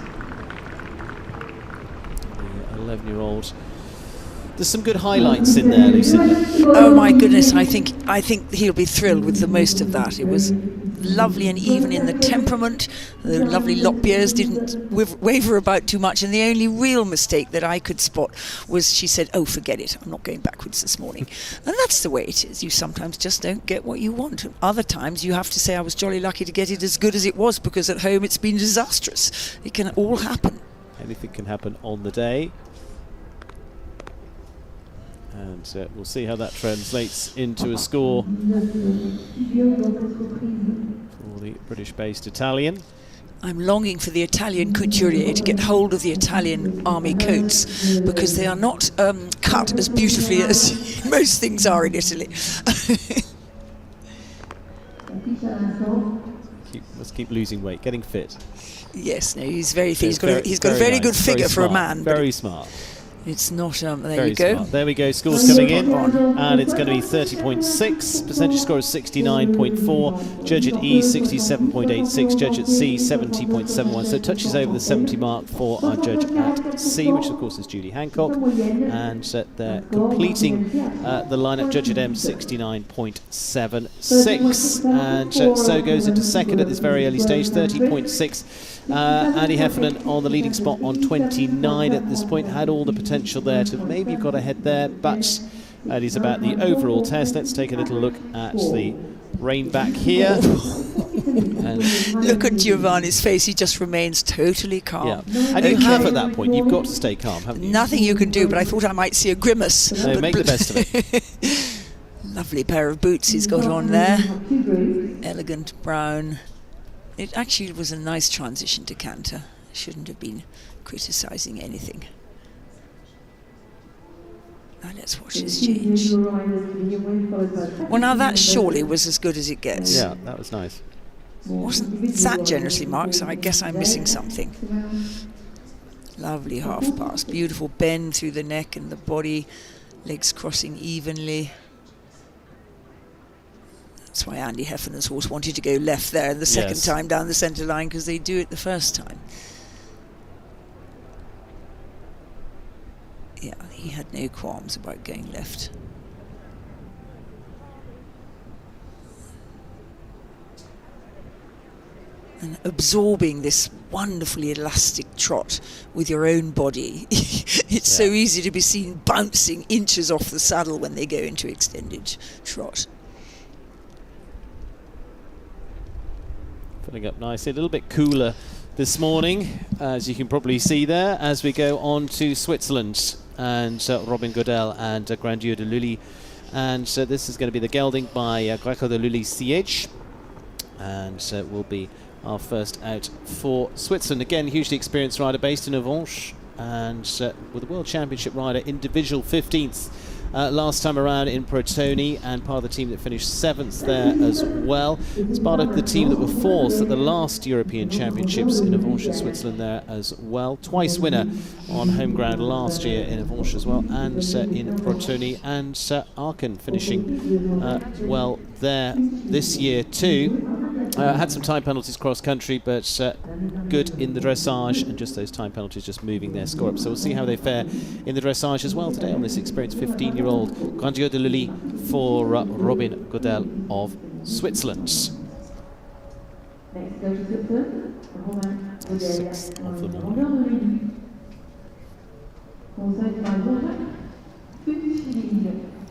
11-year-old. There's some good highlights in there, Lucinda. Oh my goodness, I think he'll be thrilled with the most of that. It was lovely and even in the temperament. The lovely Lopiers didn't waver about too much, and the only real mistake that I could spot was she said, "Oh, forget it, I'm not going backwards this morning." And that's the way it is. You sometimes just don't get what you want. Other times you have to say, I was jolly lucky to get it as good as it was, because at home it's been disastrous. It can all happen. Anything can happen on the day. And we'll see how that translates into a score for the British-based Italian. I'm longing for the Italian couturier to get hold of the Italian army coats, because they are not cut as beautifully as most things are in Italy. Must keep losing weight, getting fit. Yes, no, he's very fit. He's got a very good figure for a man. Very smart. It's not, there very you go. Smart. There we go, scores coming in, and it's going to be 30.6, percentage score is 69.4, judge at E 67.86, judge at C 70.71, so touches over the 70 mark for our judge at C, which of course is Julie Hancock, and they're completing the lineup, judge at M 69.76, and so goes into second at this very early stage, 30.6. Andy Heffernan on the leading spot on 29 at this point, had all the potential there to maybe have got ahead there, but that is about the overall test. Let's take a little look at the rein back here. And look at Giovanni's face, he just remains totally calm. Yeah. And you have at that point, you've got to stay calm, haven't you? Nothing you can do, but I thought I might see a grimace. No, make the best of it. Lovely pair of boots he's got on there. Elegant brown. It actually was a nice transition to canter. Shouldn't have been criticising anything. Now let's watch this change. Well, now that surely was as good as it gets. Yeah, that was nice. Wasn't that generously marked, so I guess I'm missing something. Lovely half pass. Beautiful bend through the neck and the body. Legs crossing evenly. That's why Andy Heffernan's horse wanted to go left there the second time down the centre line, because they do it the first time. Yeah, he had no qualms about going left. And absorbing this wonderfully elastic trot with your own body. It's so easy to be seen bouncing inches off the saddle when they go into extended trot. Filling up nicely, a little bit cooler this morning, as you can probably see there, as we go on to Switzerland and Robin Godel and Grandeur de Lully. And this is going to be the gelding by Greco de Lully CH, and will be our first out for Switzerland. Again, hugely experienced rider based in Avanches, and with the World Championship rider, individual 15th last time around in Protoni, and part of the team that finished 7th there as well. It's part of the team that were 4th at the last European Championships in Avanches, Switzerland there as well. Twice winner on home ground last year in Avanches as well, and in Protoni, and Aachen finishing well there this year too. Had some time penalties cross country, but good in the dressage, and just those time penalties just moving their score up. So we'll see how they fare in the dressage as well today on this experienced 15-year-old Grandier de Lully for Robin Godel of Switzerland. Next goes to Switzerland, Romain Godel. Sixth of the morning.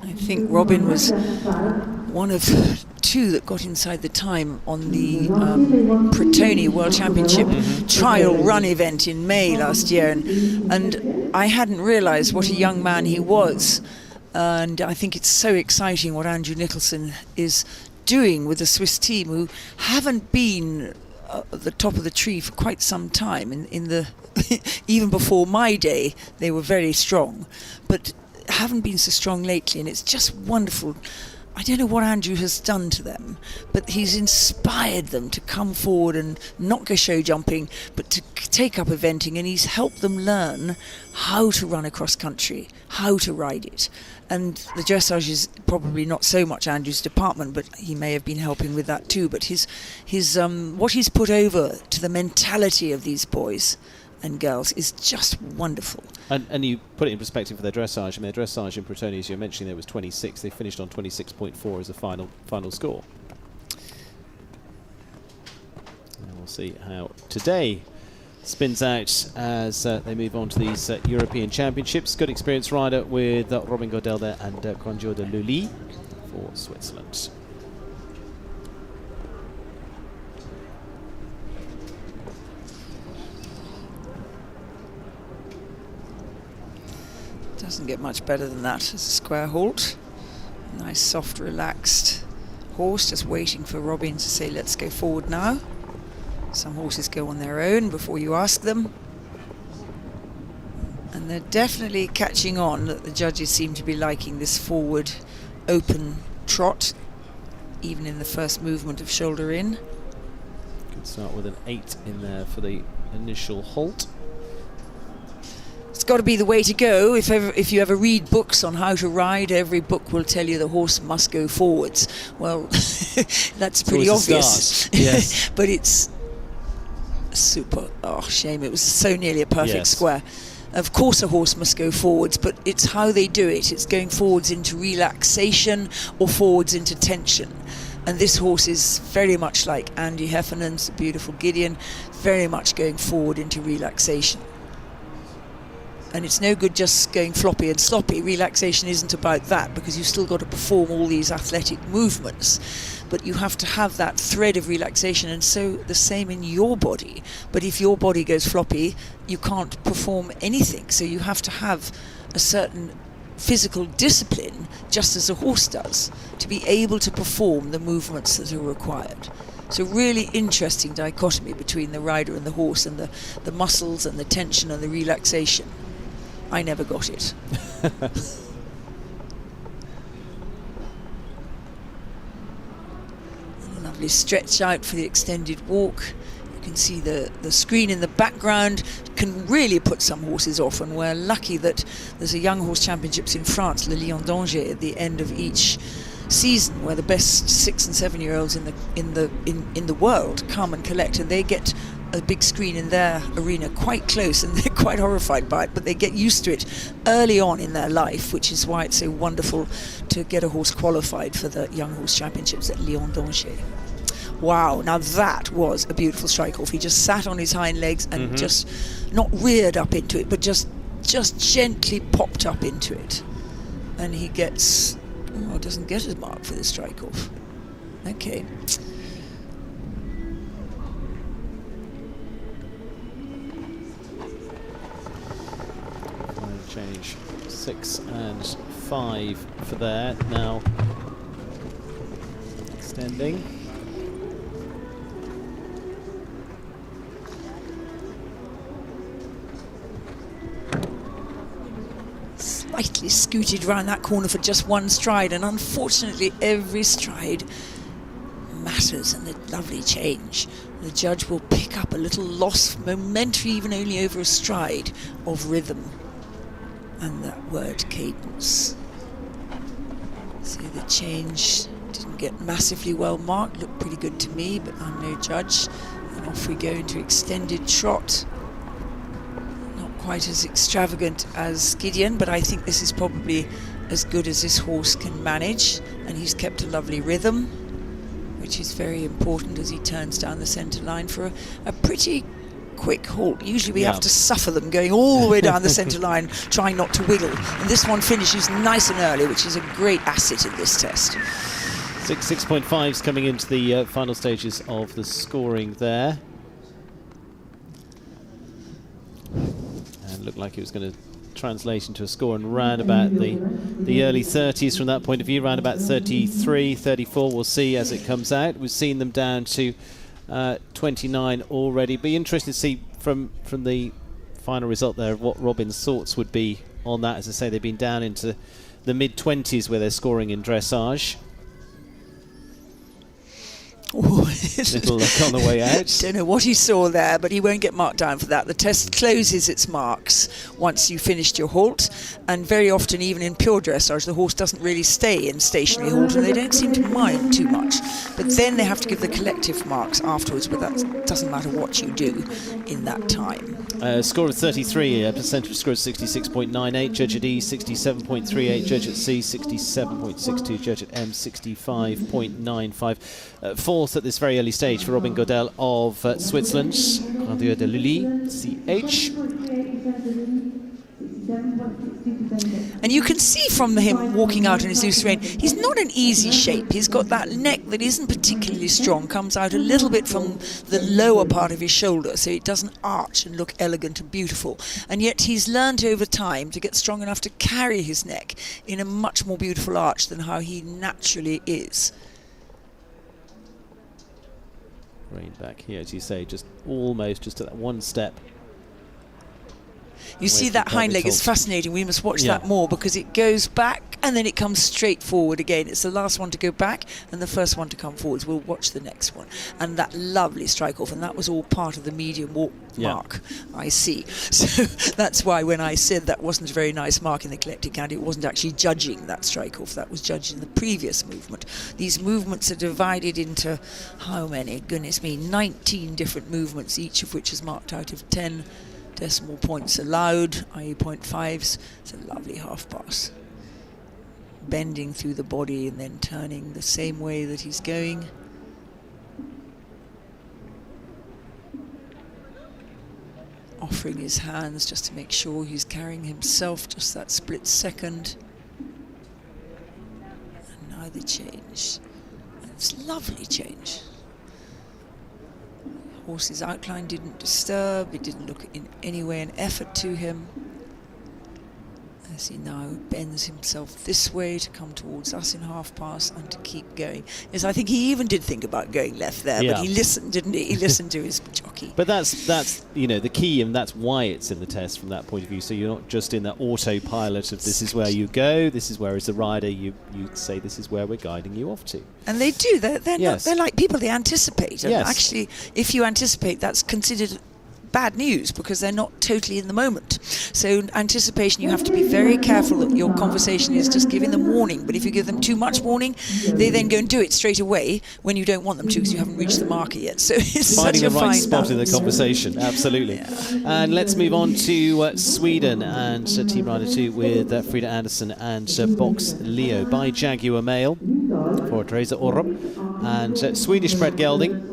I think Robin was one of two that got inside the time on the Pretoni World Championship trial run event in May last year, and I hadn't realised what a young man he was, and I think it's so exciting what Andrew Nicholson is doing with the Swiss team, who haven't been at the top of the tree for quite some time. In the even before my day they were very strong, but haven't been so strong lately, and it's just wonderful. I don't know what Andrew has done to them, but he's inspired them to come forward and not go show jumping, but to take up eventing, and he's helped them learn how to run across country, how to ride it. And the dressage is probably not so much Andrew's department, but he may have been helping with that too. But his what he's put over to the mentality of these boys and girls is just wonderful. And you put it in perspective for their dressage. I mean, their dressage in Pretoni, as you were mentioning, there was 26. They finished on 26.4 as a final score. And we'll see how today spins out as they move on to these European Championships. Good experienced rider with Robin Godel there and Grandier de Lully for Switzerland. Doesn't get much better than that as a square halt. Nice, soft, relaxed horse, just waiting for Robin to say, let's go forward now. Some horses go on their own before you ask them. And they're definitely catching on that the judges seem to be liking this forward, open trot, even in the first movement of shoulder in. Could start with an 8 in there for the initial halt. It's got to be the way to go. If you ever read books on how to ride, every book will tell you the horse must go forwards. Well, that's pretty obvious. Yes. But it's super. Oh, shame. It was so nearly a perfect square. Of course a horse must go forwards, but it's how they do it. It's going forwards into relaxation or forwards into tension. And this horse is very much like Andy Heffernan's beautiful Gideon, very much going forward into relaxation. And it's no good just going floppy and sloppy. Relaxation isn't about that, because you've still got to perform all these athletic movements. But you have to have that thread of relaxation, and so the same in your body. But if your body goes floppy, you can't perform anything. So you have to have a certain physical discipline, just as a horse does, to be able to perform the movements that are required. So really interesting dichotomy between the rider and the horse, and the muscles and the tension and the relaxation. I never got it. Lovely stretch out for the extended walk. You can see the screen in the background can really put some horses off, and we're lucky that there's a young horse championships in France, Le Lion d'Angers, at the end of each season, where the best 6 and 7 year olds in the world come and collect, and they get a big screen in their arena quite close, and they're quite horrified by it, but they get used to it early on in their life, which is why it's so wonderful to get a horse qualified for the Young Horse Championships at Lion d'Angers. Wow, now that was a beautiful strike off. He just sat on his hind legs and just not reared up into it, but just gently popped up into it. And he gets, doesn't get his mark for the strike off. Okay. Change 6 and 5 for there. Now extending. Slightly scooted round that corner for just one stride, and unfortunately every stride matters, and the lovely change. The judge will pick up a little loss, momentary, even only over a stride, of rhythm. And that word cadence. So the change Didn't get massively well marked, looked pretty good to me, but I'm no judge. And off we go into extended trot. Not quite as extravagant as Gideon, but I think this is probably as good as this horse can manage, and he's kept a lovely rhythm, which is very important as he turns down the centre line for a pretty quick halt. Usually we have to suffer them going all the way down the centre line, trying not to wiggle, and this one finishes nice and early, which is a great asset in this test. 6.5s coming into the final stages of the scoring there. And looked like it was going to translate into a score and round about the early 30s from that point of view, round about 33, 34. We'll see as it comes out. We've seen them down to 29 already. Be interested to see from the final result there of what Robin's thoughts would be on that. As I say, they've been down into the mid-20s where they're scoring in dressage. Little look on the way out. Don't know what he saw there, but he won't get marked down for that. The test closes its marks once you've finished your halt, and very often, even in pure dressage, the horse doesn't really stay in stationary halt, and they don't seem to mind too much. But then they have to give the collective marks afterwards, but that doesn't matter what you do in that time. Score of 33, percentage score of 66.98, judge at E 67.38, judge at C 67.62, judge at M 65.95. Fourth at this very early stage for Robin Godel of Switzerland, Gravure de Lully, CH. And you can see from him walking out in his loose rein, he's not an easy shape. He's got that neck that isn't particularly strong, comes out a little bit from the lower part of his shoulder, so it doesn't arch and look elegant and beautiful. And yet he's learned over time to get strong enough to carry his neck in a much more beautiful arch than how he naturally is. Rein back here, as you say, just almost just at that one step. You see that hind leg is fascinating. We must watch that more because it goes back and then it comes straight forward again. It's the last one to go back and the first one to come forwards. We'll watch the next one. And that lovely strike off, and that was all part of the medium walk mark, I see. So that's why when I said that wasn't a very nice mark in the collective count, it wasn't actually judging that strike off. That was judging the previous movement. These movements are divided into how many? Goodness me, 19 different movements, each of which is marked out of 10 decimal points allowed, i.e. 0.5s. It's a lovely half pass. Bending through the body and then turning the same way that he's going. Offering his hands just to make sure he's carrying himself just that split second. And now the change. And it's a lovely change. Horse's outline didn't disturb, it didn't look in any way an effort to him. As he now bends himself this way to come towards us in half pass and to keep going. Yes, I think he even did think about going left there, but he listened, didn't he? He listened to his jockey. But that's you know, the key, and that's why it's in the test from that point of view. So you're not just in the autopilot of this is where you go, this is where as a rider you say this is where we're guiding you off to. And they do. They're like people. They anticipate. And actually, if you anticipate, that's considered bad news because they're not totally in the moment. So anticipation, you have to be very careful that your conversation is just giving them warning. But if you give them too much warning, they then go and do it straight away when you don't want them to because you haven't reached the marker yet. So it's finding such a the right fine spot balance. in the conversation. Absolutely. And let's move on to Sweden and Team Rider 2 with Frida Anderson and Box Leo by Jaguar Male for Teresa Orup and Swedish bred gelding.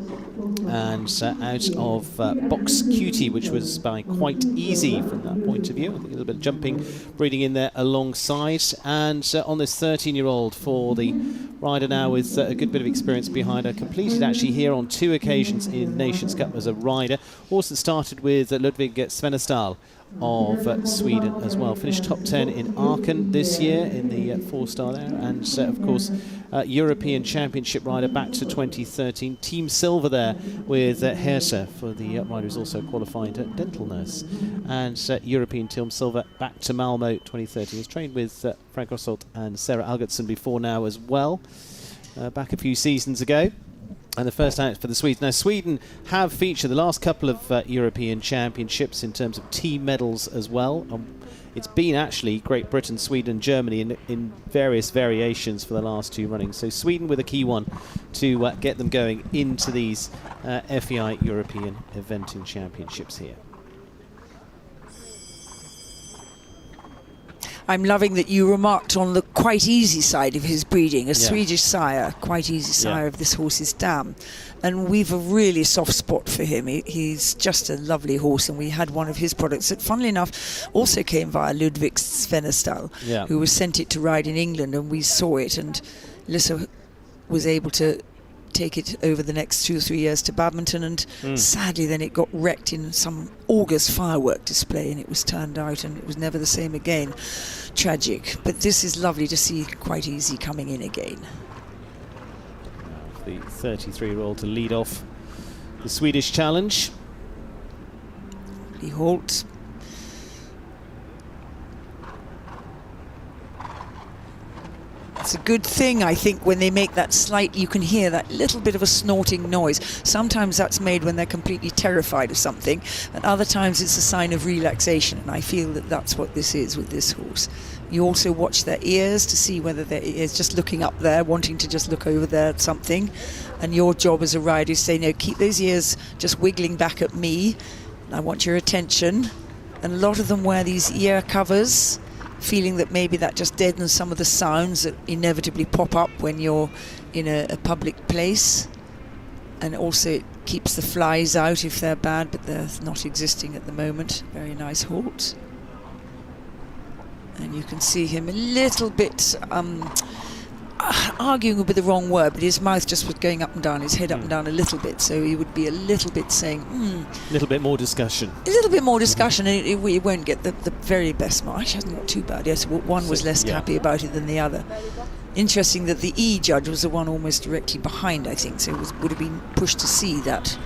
And out of Box Cutie, which was by Quite Easy from that point of view. I think a little bit of jumping, breeding in there alongside. And on this 13-year-old for the rider now with a good bit of experience behind her. Completed actually here on 2 occasions in Nations Cup as a rider. Also started with Ludwig Svennesdahl of Sweden as well. Finished top 10 in Aachen this year in the 4-star there, and of course European Championship rider back to 2013. Team silver there with Herse for the rider who's also qualified dental nurse, and European team silver back to Malmo 2013. Was trained with Frank Rossolt and Sarah Algertson before now as well, back a few seasons ago. And the first out for the Swedes. Now, Sweden have featured the last couple of European Championships in terms of team medals as well. It's been actually Great Britain, Sweden, Germany in various variations for the last 2 runnings. So Sweden with a key one to get them going into these FEI European Eventing Championships here. I'm loving that you remarked on the quite easy side of his breeding. A Swedish sire, quite easy sire of this horse's dam. And we've a really soft spot for him. He's just a lovely horse, and we had one of his products that, funnily enough, also came via Ludwig Svennestal, who was sent it to ride in England, and we saw it, and Lissa was able to take it over the next 2 or 3 years to Badminton, and sadly then it got wrecked in some August firework display, and it was turned out and it was never the same again. Tragic. But this is lovely to see Quite Easy coming in again. The 33-year-old to lead off the Swedish challenge. He halts. It's a good thing, I think, when they make that slight, you can hear that little bit of a snorting noise. Sometimes that's made when they're completely terrified of something, and other times it's a sign of relaxation, and I feel that that's what this is with this horse. You also watch their ears to see whether their ears just looking up there, wanting to just look over there at something, and your job as a rider is to say, no, keep those ears just wiggling back at me, and I want your attention. And a lot of them wear these ear covers, feeling that maybe that just deadens some of the sounds that inevitably pop up when you're in a public place, and also it keeps the flies out if they're bad, but they're not existing at the moment. Very nice halt. And you can see him a little bit arguing would be the wrong word, but his mouth just was going up and down, his head up and down a little bit, so he would be a little bit saying, A little bit more discussion. A little bit more discussion, and it won't get the very best mark. Actually, hasn't got too bad. Yes, one was less happy about it than the other. Interesting that the E judge was the one almost directly behind, I think, so it would have been pushed to see that.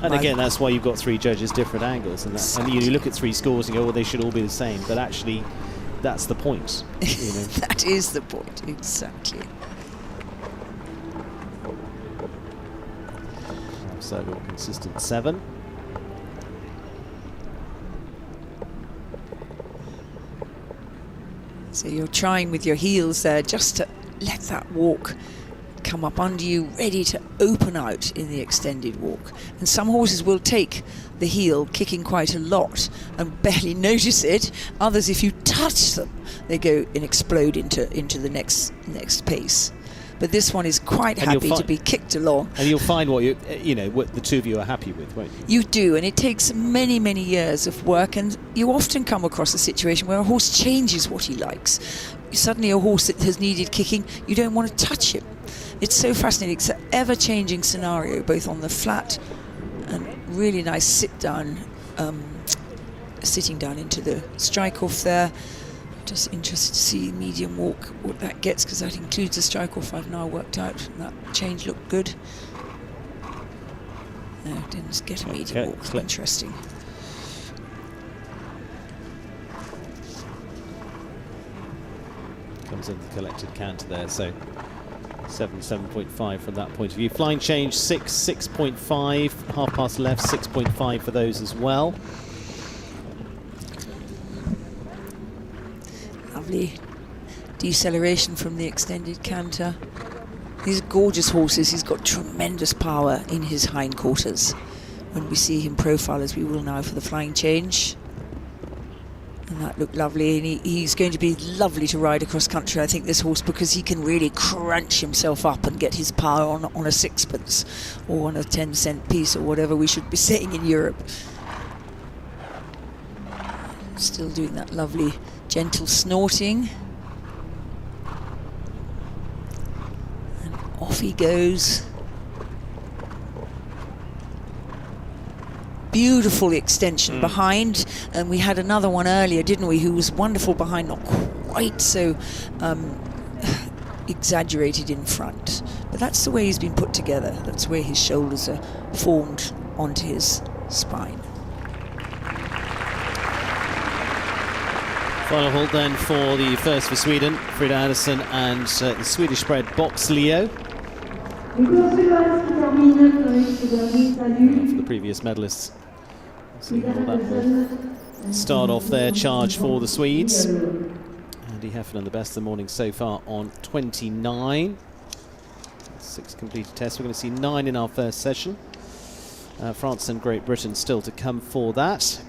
And again, that's why you've got 3 judges, different angles, and you look at 3 scores and go, well, they should all be the same, but actually that's the point. You know. That is the point, exactly. So consistent 7. So you're trying with your heels there just to let that walk come up under you, ready to open out in the extended walk. And some horses will take the heel kicking quite a lot and barely notice it. Others, if you touch them, they go and explode into the next pace. But this one is quite happy to be kicked along. And you'll find what what the 2 of you are happy with, won't you? You do, and it takes many, many years of work, and you often come across a situation where a horse changes what he likes. Suddenly a horse that has needed kicking, you don't want to touch him. It's so fascinating. It's an ever-changing scenario, both on the flat and really nice sit-down, sitting down into the strike-off there. Just interested to see medium walk, what that gets, because that includes the strike-off I've now worked out. And that change looked good. No, didn't get a medium walk. Interesting. Comes into the collected canter there, so 7.5 from that point of view. Flying change 6.5, half past left 6.5 for those as well. Lovely deceleration from the extended canter. These are gorgeous horses. He's got tremendous power in his hindquarters when we see him profile, as we will now for the flying change. And that looked lovely, and he's going to be lovely to ride across country, I think, this horse, because he can really crunch himself up and get his power on a sixpence or on a 10-cent piece or whatever we should be saying in Europe. Still doing that lovely gentle snorting. And off he goes. Beautiful extension behind, and we had another one earlier, didn't we, who was wonderful behind, not quite so exaggerated in front, but that's the way he's been put together. That's the way his shoulders are formed onto his spine. Final hold then for the first for Sweden, Frida Andersson and the Swedish bred Box Leo. For the previous medalists. See how that will start off their charge for the Swedes. Andy Heffernan, the best of the morning so far on 29. 6 completed tests. We're going to see 9 in our first session. France and Great Britain still to come for that.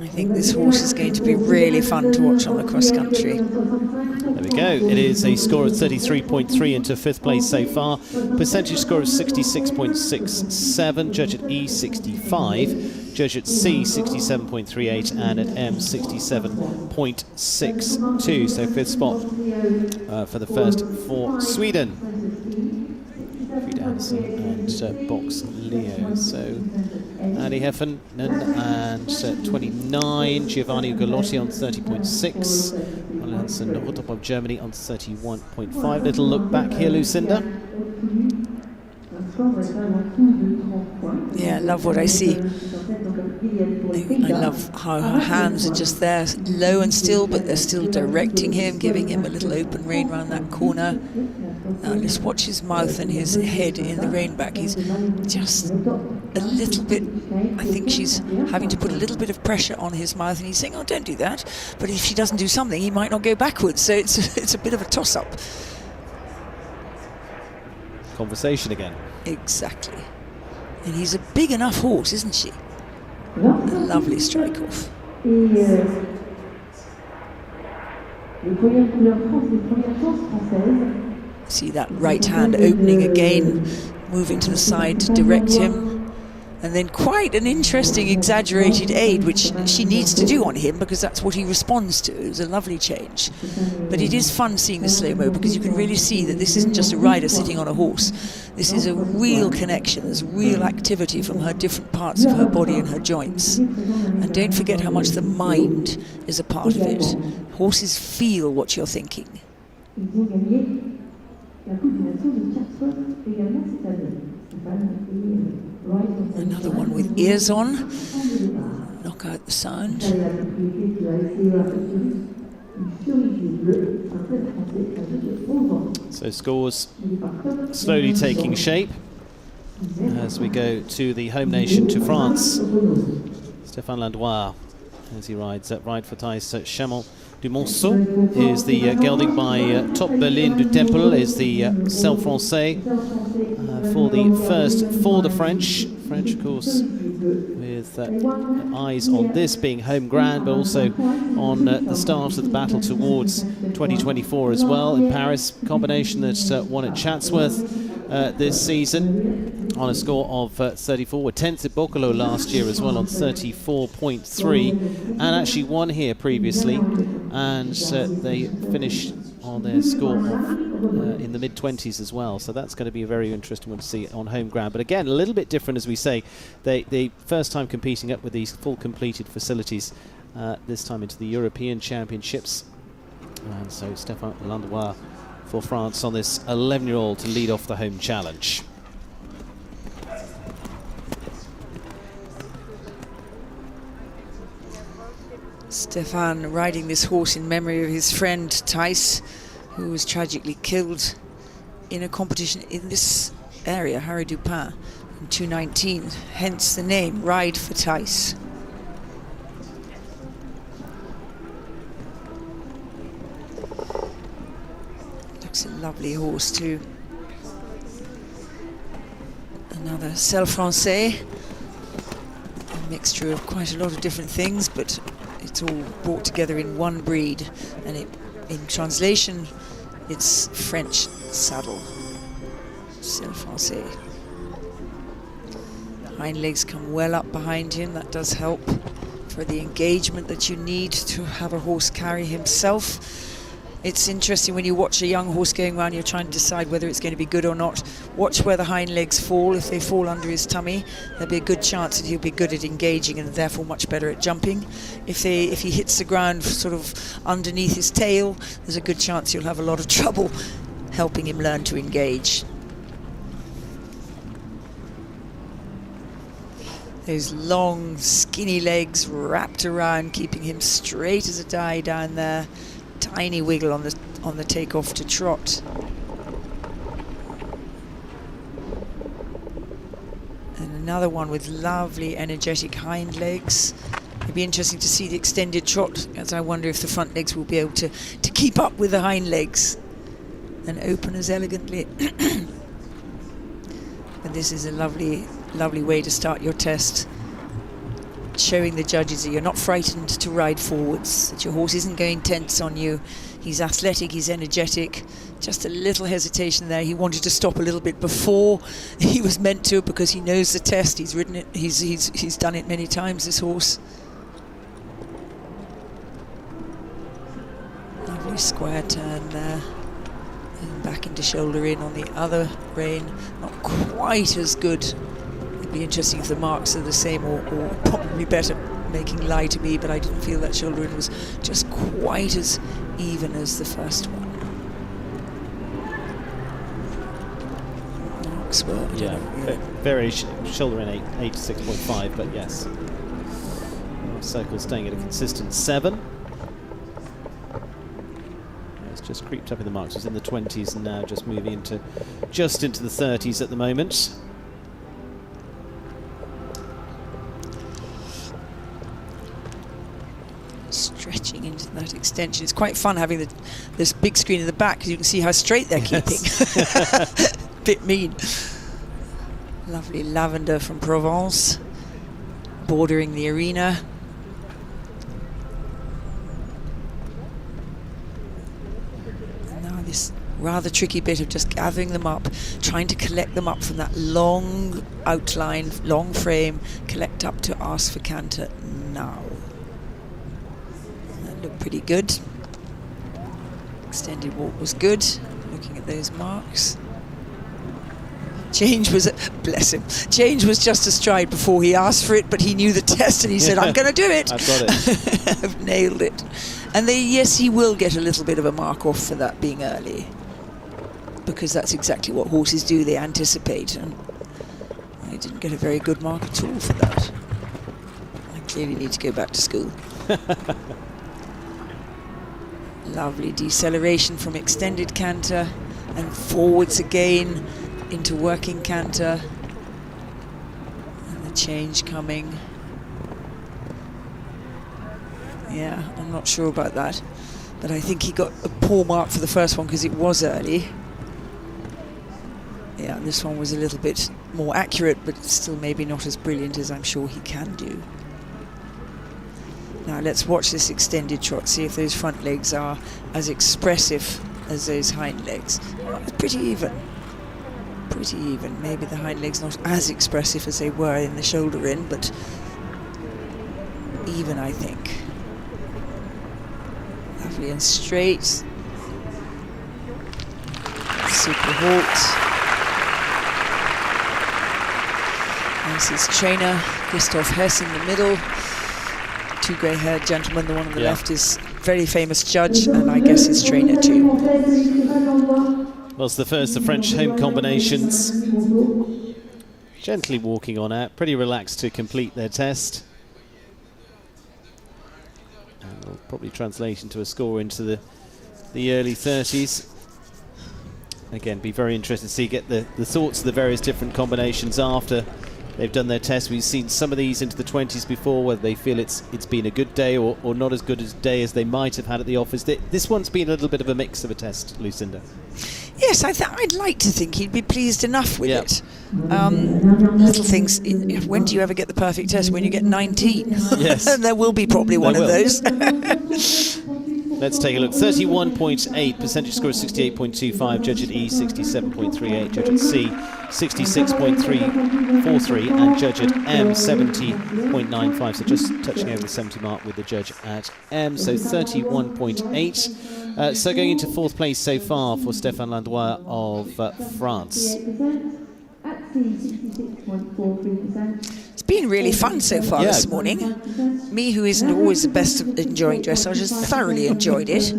I think this horse is going to be really fun to watch on the cross country. There we go. It is a score of 33.3 into 5th place so far. Percentage score of 66.67. Judge at E 65. Judge at C 67.38 and at M 67.62. So 5th spot for the first for Sweden. Fried Andersen and Box Leo. So Andy Heffernan and 29, Giovanni Ugolotti on 30.6, Hansen Rotop of Germany on 31.5. Little look back here, Lucinda. Yeah, I love what I see. I love how her hands are just there, low and still, but they're still directing him, giving him a little open rein around that corner. Now just watch his mouth and his head in the rein back. He's just a little bit, I think she's having to put a little bit of pressure on his mouth, and he's saying, oh, don't do that. But if she doesn't do something, he might not go backwards. So it's a bit of a toss-up. Conversation again. Exactly. And he's a big enough horse, isn't she? A lovely strike off. See that right hand opening again, moving to the side to direct him. And then quite an interesting exaggerated aid, which she needs to do on him because that's what he responds to. It was a lovely change. But it is fun seeing the slow-mo because you can really see that this isn't just a rider sitting on a horse. This is a real connection. There's real activity from her different parts of her body and her joints. And don't forget how much the mind is a part of it. Horses feel what you're thinking. Another one with ears on. Knock out the sound. So scores slowly taking shape as we go to the home nation, to France. Stéphane Landois, as he rides at Ride for Thais Chamon du Monceau, is the gelding by Top Berlin du Temple, is the Celle Francais for the first for the French. French, of course, with eyes on this being home grand, but also on the start of the battle towards 2024 as well in Paris. Combination that won at Chatsworth this season on a score of 34. Were 10th at Boccolo last year as well on 34.3, and actually won here previously, and they finished on their score in the mid-20s as well. So that's going to be a very interesting one to see on home ground. But again, a little bit different, as we say. They first time competing up with these full completed facilities, this time into the European Championships. And so Stéphane Landois for France on this 11-year-old to lead off the home challenge. Stéphane riding this horse in memory of his friend Thais, who was tragically killed in a competition in this area, Haras du Pin, in 2019, hence the name, Ride for Thais. Looks a lovely horse too. Another Celle Francais, a mixture of quite a lot of different things, but it's all brought together in one breed, and in translation it's French saddle. Celle Francais. Hind legs come well up behind him. That does help for the engagement that you need to have a horse carry himself. It's interesting when you watch a young horse going around, you're trying to decide whether it's going to be good or not. Watch where the hind legs fall. If they fall under his tummy, there'll be a good chance that he'll be good at engaging and therefore much better at jumping. If he hits the ground sort of underneath his tail, there's a good chance you'll have a lot of trouble helping him learn to engage. Those long, skinny legs wrapped around, keeping him straight as a die down there. Tiny wiggle on the takeoff to trot. And another one with lovely, energetic hind legs. It'd be interesting to see the extended trot, as I wonder if the front legs will be able to keep up with the hind legs and open as elegantly. But this is a lovely, lovely way to start your test, showing the judges that you're not frightened to ride forwards, that your horse isn't going tense on you. He's athletic, he's energetic. Just a little hesitation there. He wanted to stop a little bit before he was meant to, because he knows the test. He's ridden it. He's done it many times, this horse. Lovely square turn there. And back into shoulder in on the other rein. Not quite as good. It'd be interesting if the marks are the same, or probably better, making lie to me, but I didn't feel that shoulder in was just quite as even as the first one. Marks were, very shoulder in 86.5, but yes. Circle staying at a consistent 7. It's just creeped up in the marks. It's in the 20s and now just moving into the 30s at the moment. Stretching into that extension. It's quite fun having this big screen in the back, because you can see how straight they're keeping. Bit mean. Lovely lavender from Provence, bordering the arena. And now this rather tricky bit of just gathering them up, trying to collect them up from that long outline, long frame, collect up to ask for canter now. Looked pretty good. Extended walk was good. Looking at those marks. Change was, bless him, Change was just astride before he asked for it, but he knew the test and he said, I'm going to do it. I've got it. I've nailed it. And yes, he will get a little bit of a mark off for that being early, because that's exactly what horses do. They anticipate, and I didn't get a very good mark at all for that. I clearly need to go back to school. Lovely deceleration from extended canter and forwards again into working canter, and the change coming. Yeah, I'm not sure about that, but I think he got a poor mark for the first one because it was early. Yeah, this one was a little bit more accurate, but still maybe not as brilliant as I'm sure he can do. Now let's watch this extended trot, see if those front legs are as expressive as those hind legs. Oh, it's pretty even. Pretty even. Maybe the hind legs not as expressive as they were in the shoulder in, but even, I think. Lovely and straight. Super halt. There's his trainer, Christoph Hess, in the middle. Two grey-haired gentlemen. The one on the left is very famous judge, and I guess his trainer too. Well, it's the first of French home combinations. Gently walking on out, pretty relaxed to complete their test. And will probably translate into a score into the early 30s. Again, be very interested to get the thoughts of the various different combinations after they've done their test. We've seen some of these into the 20s before, whether they feel it's been a good day or not as good a day as they might have had at the office. This one's been a little bit of a mix of a test, Lucinda. Yes, I'd like to think he'd be pleased enough with it. Little things. When do you ever get the perfect test? When you get 19. Yes. There will be probably one of those. Let's take a look. 31.8, percentage score is 68.25, judge at E 67.38, judge at C 66.343, and judge at M 70.95. So just touching over the 70 mark with the judge at M. So 31.8. So going into fourth place so far for Stéphane Landois of France. It's been really fun so far this morning. Me, who isn't always the best at enjoying dressage, has thoroughly enjoyed it.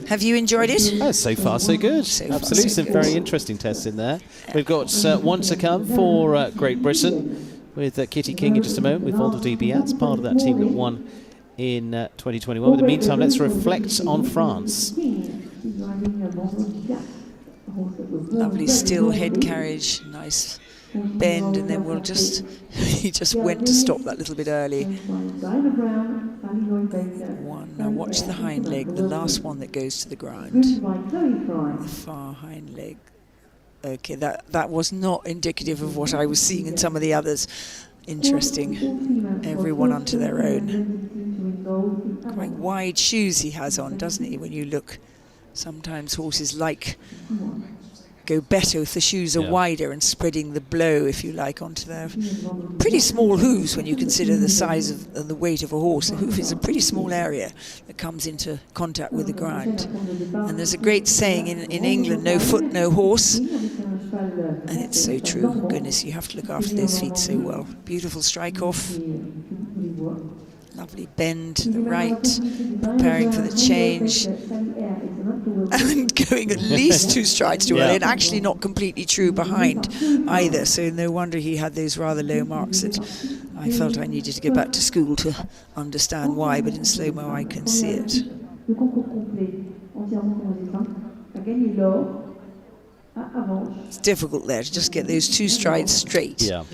Have you enjoyed it? So far, so good. Absolutely, some very interesting tests in there. We've got one to come for Great Britain, with Kitty King in just a moment, with Vendredi Biat's part of that team that won in 2021. But in the meantime, let's reflect on France. Lovely still head carriage, nice bend, and then we'll just, he just went to stop that little bit early. One, now watch the hind leg, the last one that goes to the ground. The far hind leg. Okay, that was not indicative of what I was seeing in some of the others. Interesting, everyone onto their own. Quite wide shoes he has on, doesn't he, when you look. Sometimes horses go better if the shoes are wider and spreading the blow, if you like, onto their pretty small hooves when you consider the size of and the weight of a horse. A hoof is a pretty small area that comes into contact with the ground. And there's a great saying in England, no foot, no horse. And it's so true. Goodness, you have to look after those feet so well. Beautiful strike off. Lovely bend to the right, preparing for the change, and going at least 2 strides too early, and actually not completely true behind either. So no wonder he had those rather low marks that I felt I needed to go back to school to understand why, but in slow-mo I can see it. It's difficult there to just get those 2 strides straight. Yeah.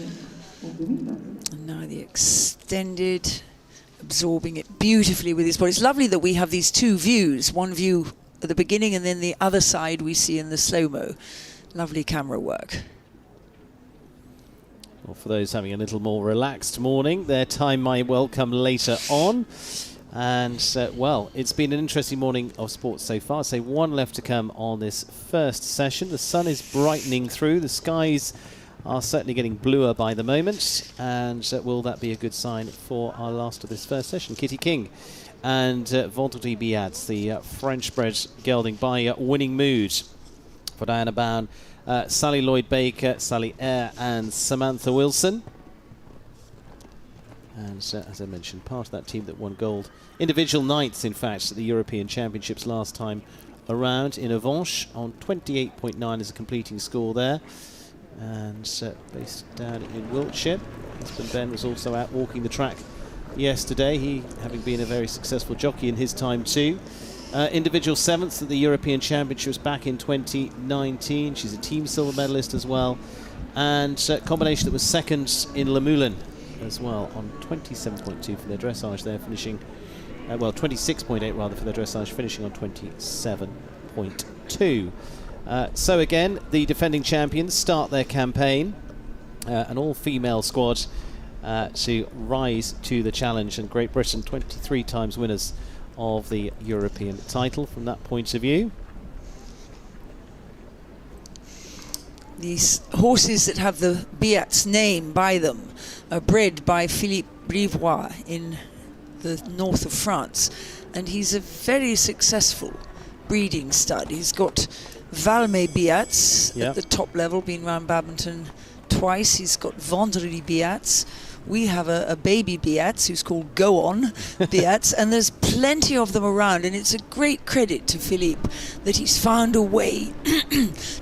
And now the extended, absorbing it beautifully with his body. It's lovely that we have these 2 views, one view at the beginning and then the other side we see in the slow-mo. Lovely camera work. Well, for those having a little more relaxed morning, their time might well come later on. And, well, it's been an interesting morning of sports so far. So 1 left to come on this first session. The sun is brightening through. The skies are certainly getting bluer by the moment. And will that be a good sign for our last of this first session? Kitty King and Vendredi Biat, the French-bred gelding by Winning Mood. For Diana Bowen, Sally Lloyd-Baker, Sally Eyre and Samantha Wilson. And as I mentioned, part of that team that won gold. Individual ninths, in fact, at the European Championships last time around in Avanches on 28.9 as a completing score there. And based down in Wiltshire. Husband Ben was also out walking the track yesterday, he having been a very successful jockey in his time too. Individual 7th at the European Championships back in 2019. She's a team silver medalist as well. And combination that was 2nd in Le Moulin as well on 27.2 for their dressage there, finishing, well, 26.8 rather for their dressage, finishing on 27.2. So again, the defending champions start their campaign, an all-female squad to rise to the challenge, and Great Britain 23 times winners of the European title from that point of view. These horses that have the Biat's name by them are bred by Philippe Brivois in the north of France, and he's a very successful breeding stud. He's got Valmay Biats at the top level, been round Badminton twice. He's got Vendredi Biats. We have a baby Biats who's called Go On Biats, and there's plenty of them around, and it's a great credit to Philippe that he's found a way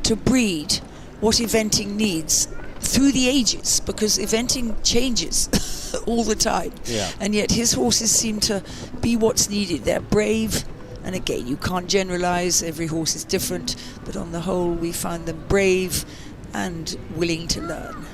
to breed what eventing needs through the ages, because eventing changes all the time. And yet his horses seem to be what's needed. They're brave, and again, you can't generalize, every horse is different, but on the whole we find them brave and willing to learn.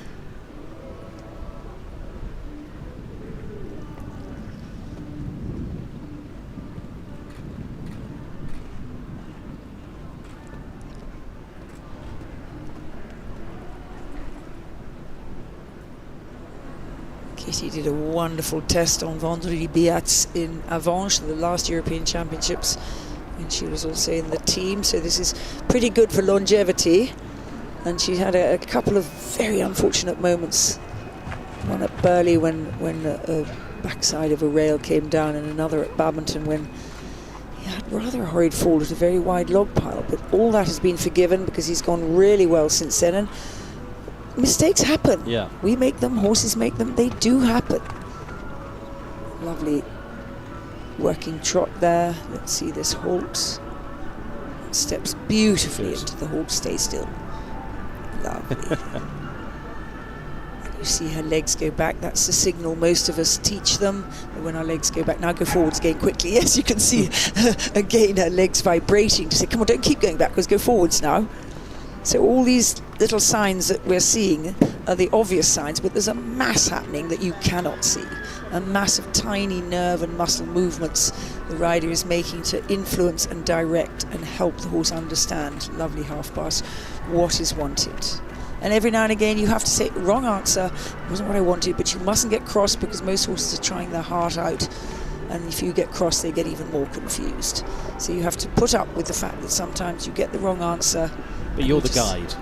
Kitty did a wonderful test on Vendredi Biat in Avanches, the last European Championships, and she was also in the team, so this is pretty good for longevity. And she had a couple of very unfortunate moments, one at Burley when a backside of a rail came down, and another at Badminton when he had rather a horrid fall at a very wide log pile, but all that has been forgiven because he's gone really well since then. And mistakes happen. We make them, horses make them, they do happen. Lovely working trot there. Let's see this halt. Steps beautifully into the halt, stay still. Lovely. You see her legs go back. That's the signal most of us teach them. But when our legs go back, now go forwards again quickly. Yes, you can see again her legs vibrating to say, come on, don't keep going backwards, go forwards now. So all these little signs that we're seeing are the obvious signs, but there's a mass happening that you cannot see. A mass of tiny nerve and muscle movements the rider is making to influence and direct and help the horse understand, lovely half pass, what is wanted. And every now and again you have to say, wrong answer, wasn't what I wanted, but you mustn't get cross because most horses are trying their heart out. And if you get cross, they get even more confused. So you have to put up with the fact that sometimes you get the wrong answer. But you're the guide.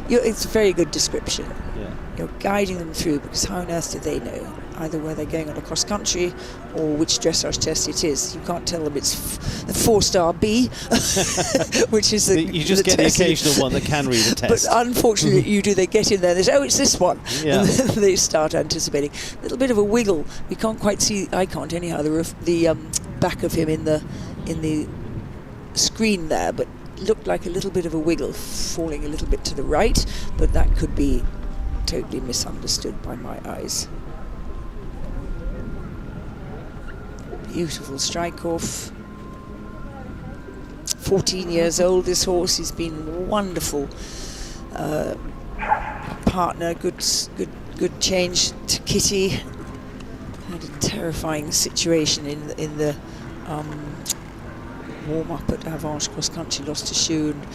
It's a very good description. Yeah. You're guiding them through, because how on earth do they know either where they're going on a cross country or which dressage test it is? You can't tell them it's the 4-star B, which is the you just get the occasional one that can read a test. But unfortunately, you do. They get in there. They say, "Oh, it's this one," yeah. And then they start anticipating. A little bit of a wiggle. We can't quite see. I can't anyhow. The back of him in the screen there, but looked like a little bit of a wiggle, falling a little bit to the right. But that could be totally misunderstood by my eyes. Beautiful strike off. 14 years old, this horse. He's been a wonderful partner. Good change to Kitty. Had a terrifying situation in the warm up at Avanche Cross Country. Lost a shoe and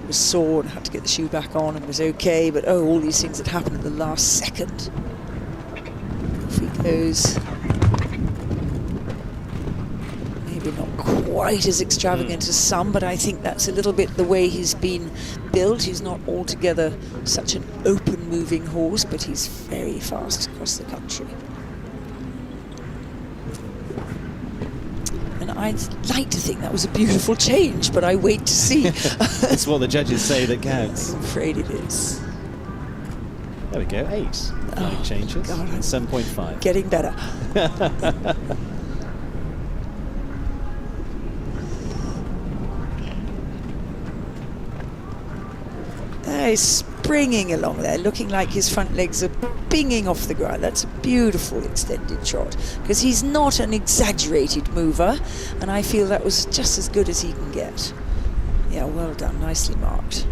was sore and had to get the shoe back on and was okay. But oh, all these things that happened at the last second. Off he goes. Not quite as extravagant as some, but I think that's a little bit the way he's been built. He's not altogether such an open moving horse, but he's very fast across the country. And I'd like to think that was a beautiful change, but I wait to see. That's what the judges say that counts. I'm afraid it is. There we go, 8 changes, God, 7.5. Getting better. He's springing along there, looking like his front legs are pinging off the ground. That's a beautiful extended shot, because he's not an exaggerated mover, and I feel that was just as good as he can get. Yeah, well done, nicely marked.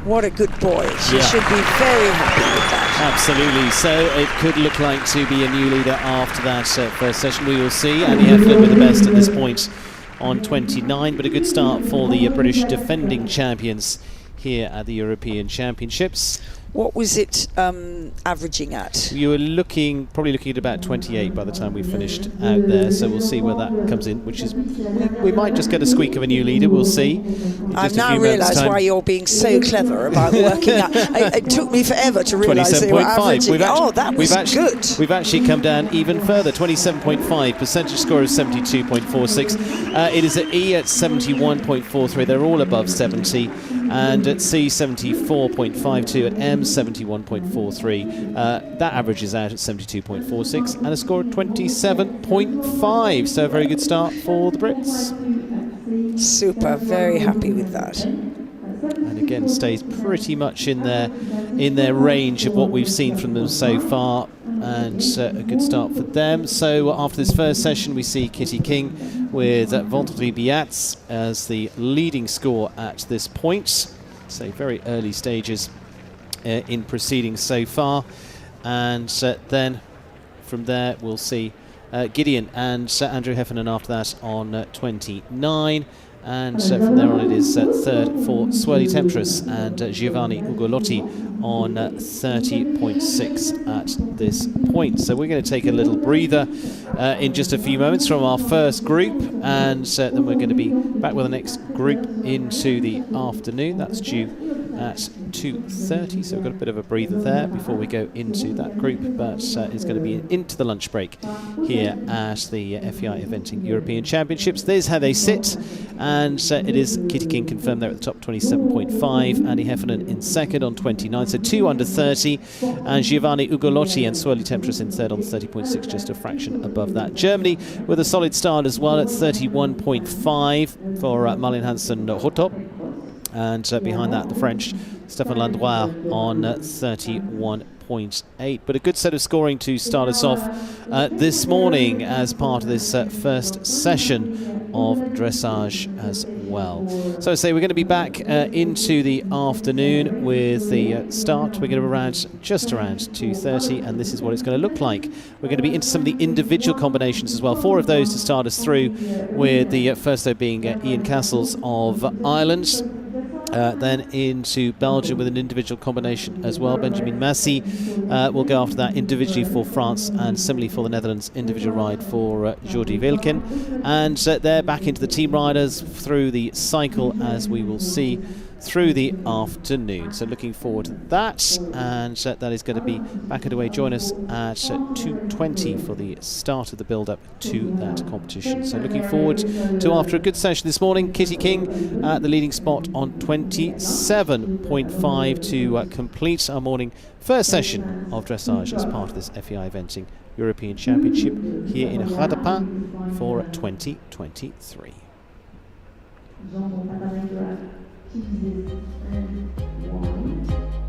What a good boy. She should be very happy with that. Absolutely. So it could look like to be a new leader after that first session. We will see. Andy Heflin with the best at this point on 29, but a good start for the British defending champions here at the European Championships. What was it averaging at? You were probably looking at about 28 by the time we finished out there, so we'll see where that comes in, which is, we might just get a squeak of a new leader, we'll see. I've now realised why you're being so clever about working out. It took me forever to realise they were averaging. That was good. We've actually come down even further, 27.5, percentage score of 72.46. It is at E at 71.43, they're all above 70, and at C 74.52, at M 71.43. That averages out at 72.46 and a score of 27.5. So a very good start for the Brits. Super, very happy with that. And again, stays pretty much in their range of what we've seen from them so far, and a good start for them. So after this first session, we see Kitty King with Vendredi Biats as the leading score at this point. So very early stages in proceedings so far, and then from there we'll see Gideon and Andrew Heffernan after that on 29, and from there on it is third for Swirly Temptress and Giovanni Ugolotti on 30.6 at this point. So we're going to take a little breather in just a few moments from our first group, and then we're going to be back with the next group into the afternoon. That's due at 2:30, so we've got a bit of a breather there before we go into that group, but it's going to be into the lunch break here at the FEI Eventing European Championships. There's how they sit, and it is Kitty King confirmed there at the top, 27.5, Andy Heffernan in second on 29, so 2 under 30, and Giovanni Ugolotti and Swirly Temptress in third on 30.6, just a fraction above that. Germany with a solid start as well at 31.5 for Marlene Hansen Rotop. And behind that, the French Stéphane Landrois on 31.8. But a good set of scoring to start us off this morning as part of this first session of dressage as well. So I say we're going to be back into the afternoon with the start. We're going to be just around 2:30, and this is what it's going to look like. We're going to be into some of the individual combinations as well. 4 of those to start us through, with the first though being Ian Castles of Ireland. Then into Belgium with an individual combination as well. Benjamin Massy will go after that individually for France, and similarly for the Netherlands, individual ride for Jordi Wilken. And they're back into the team riders through the cycle, as we will see through the afternoon. So looking forward to that, and that is going to be back underway. Join us at 2:20 for the start of the build-up to that competition. So looking forward to, after a good session this morning, Kitty King at the leading spot on 27.5 to complete our morning first session of dressage as part of this FEI Eventing European Championship here in Haras du Pin for 2023. Jean-Paul Patanengra, 6 and 1.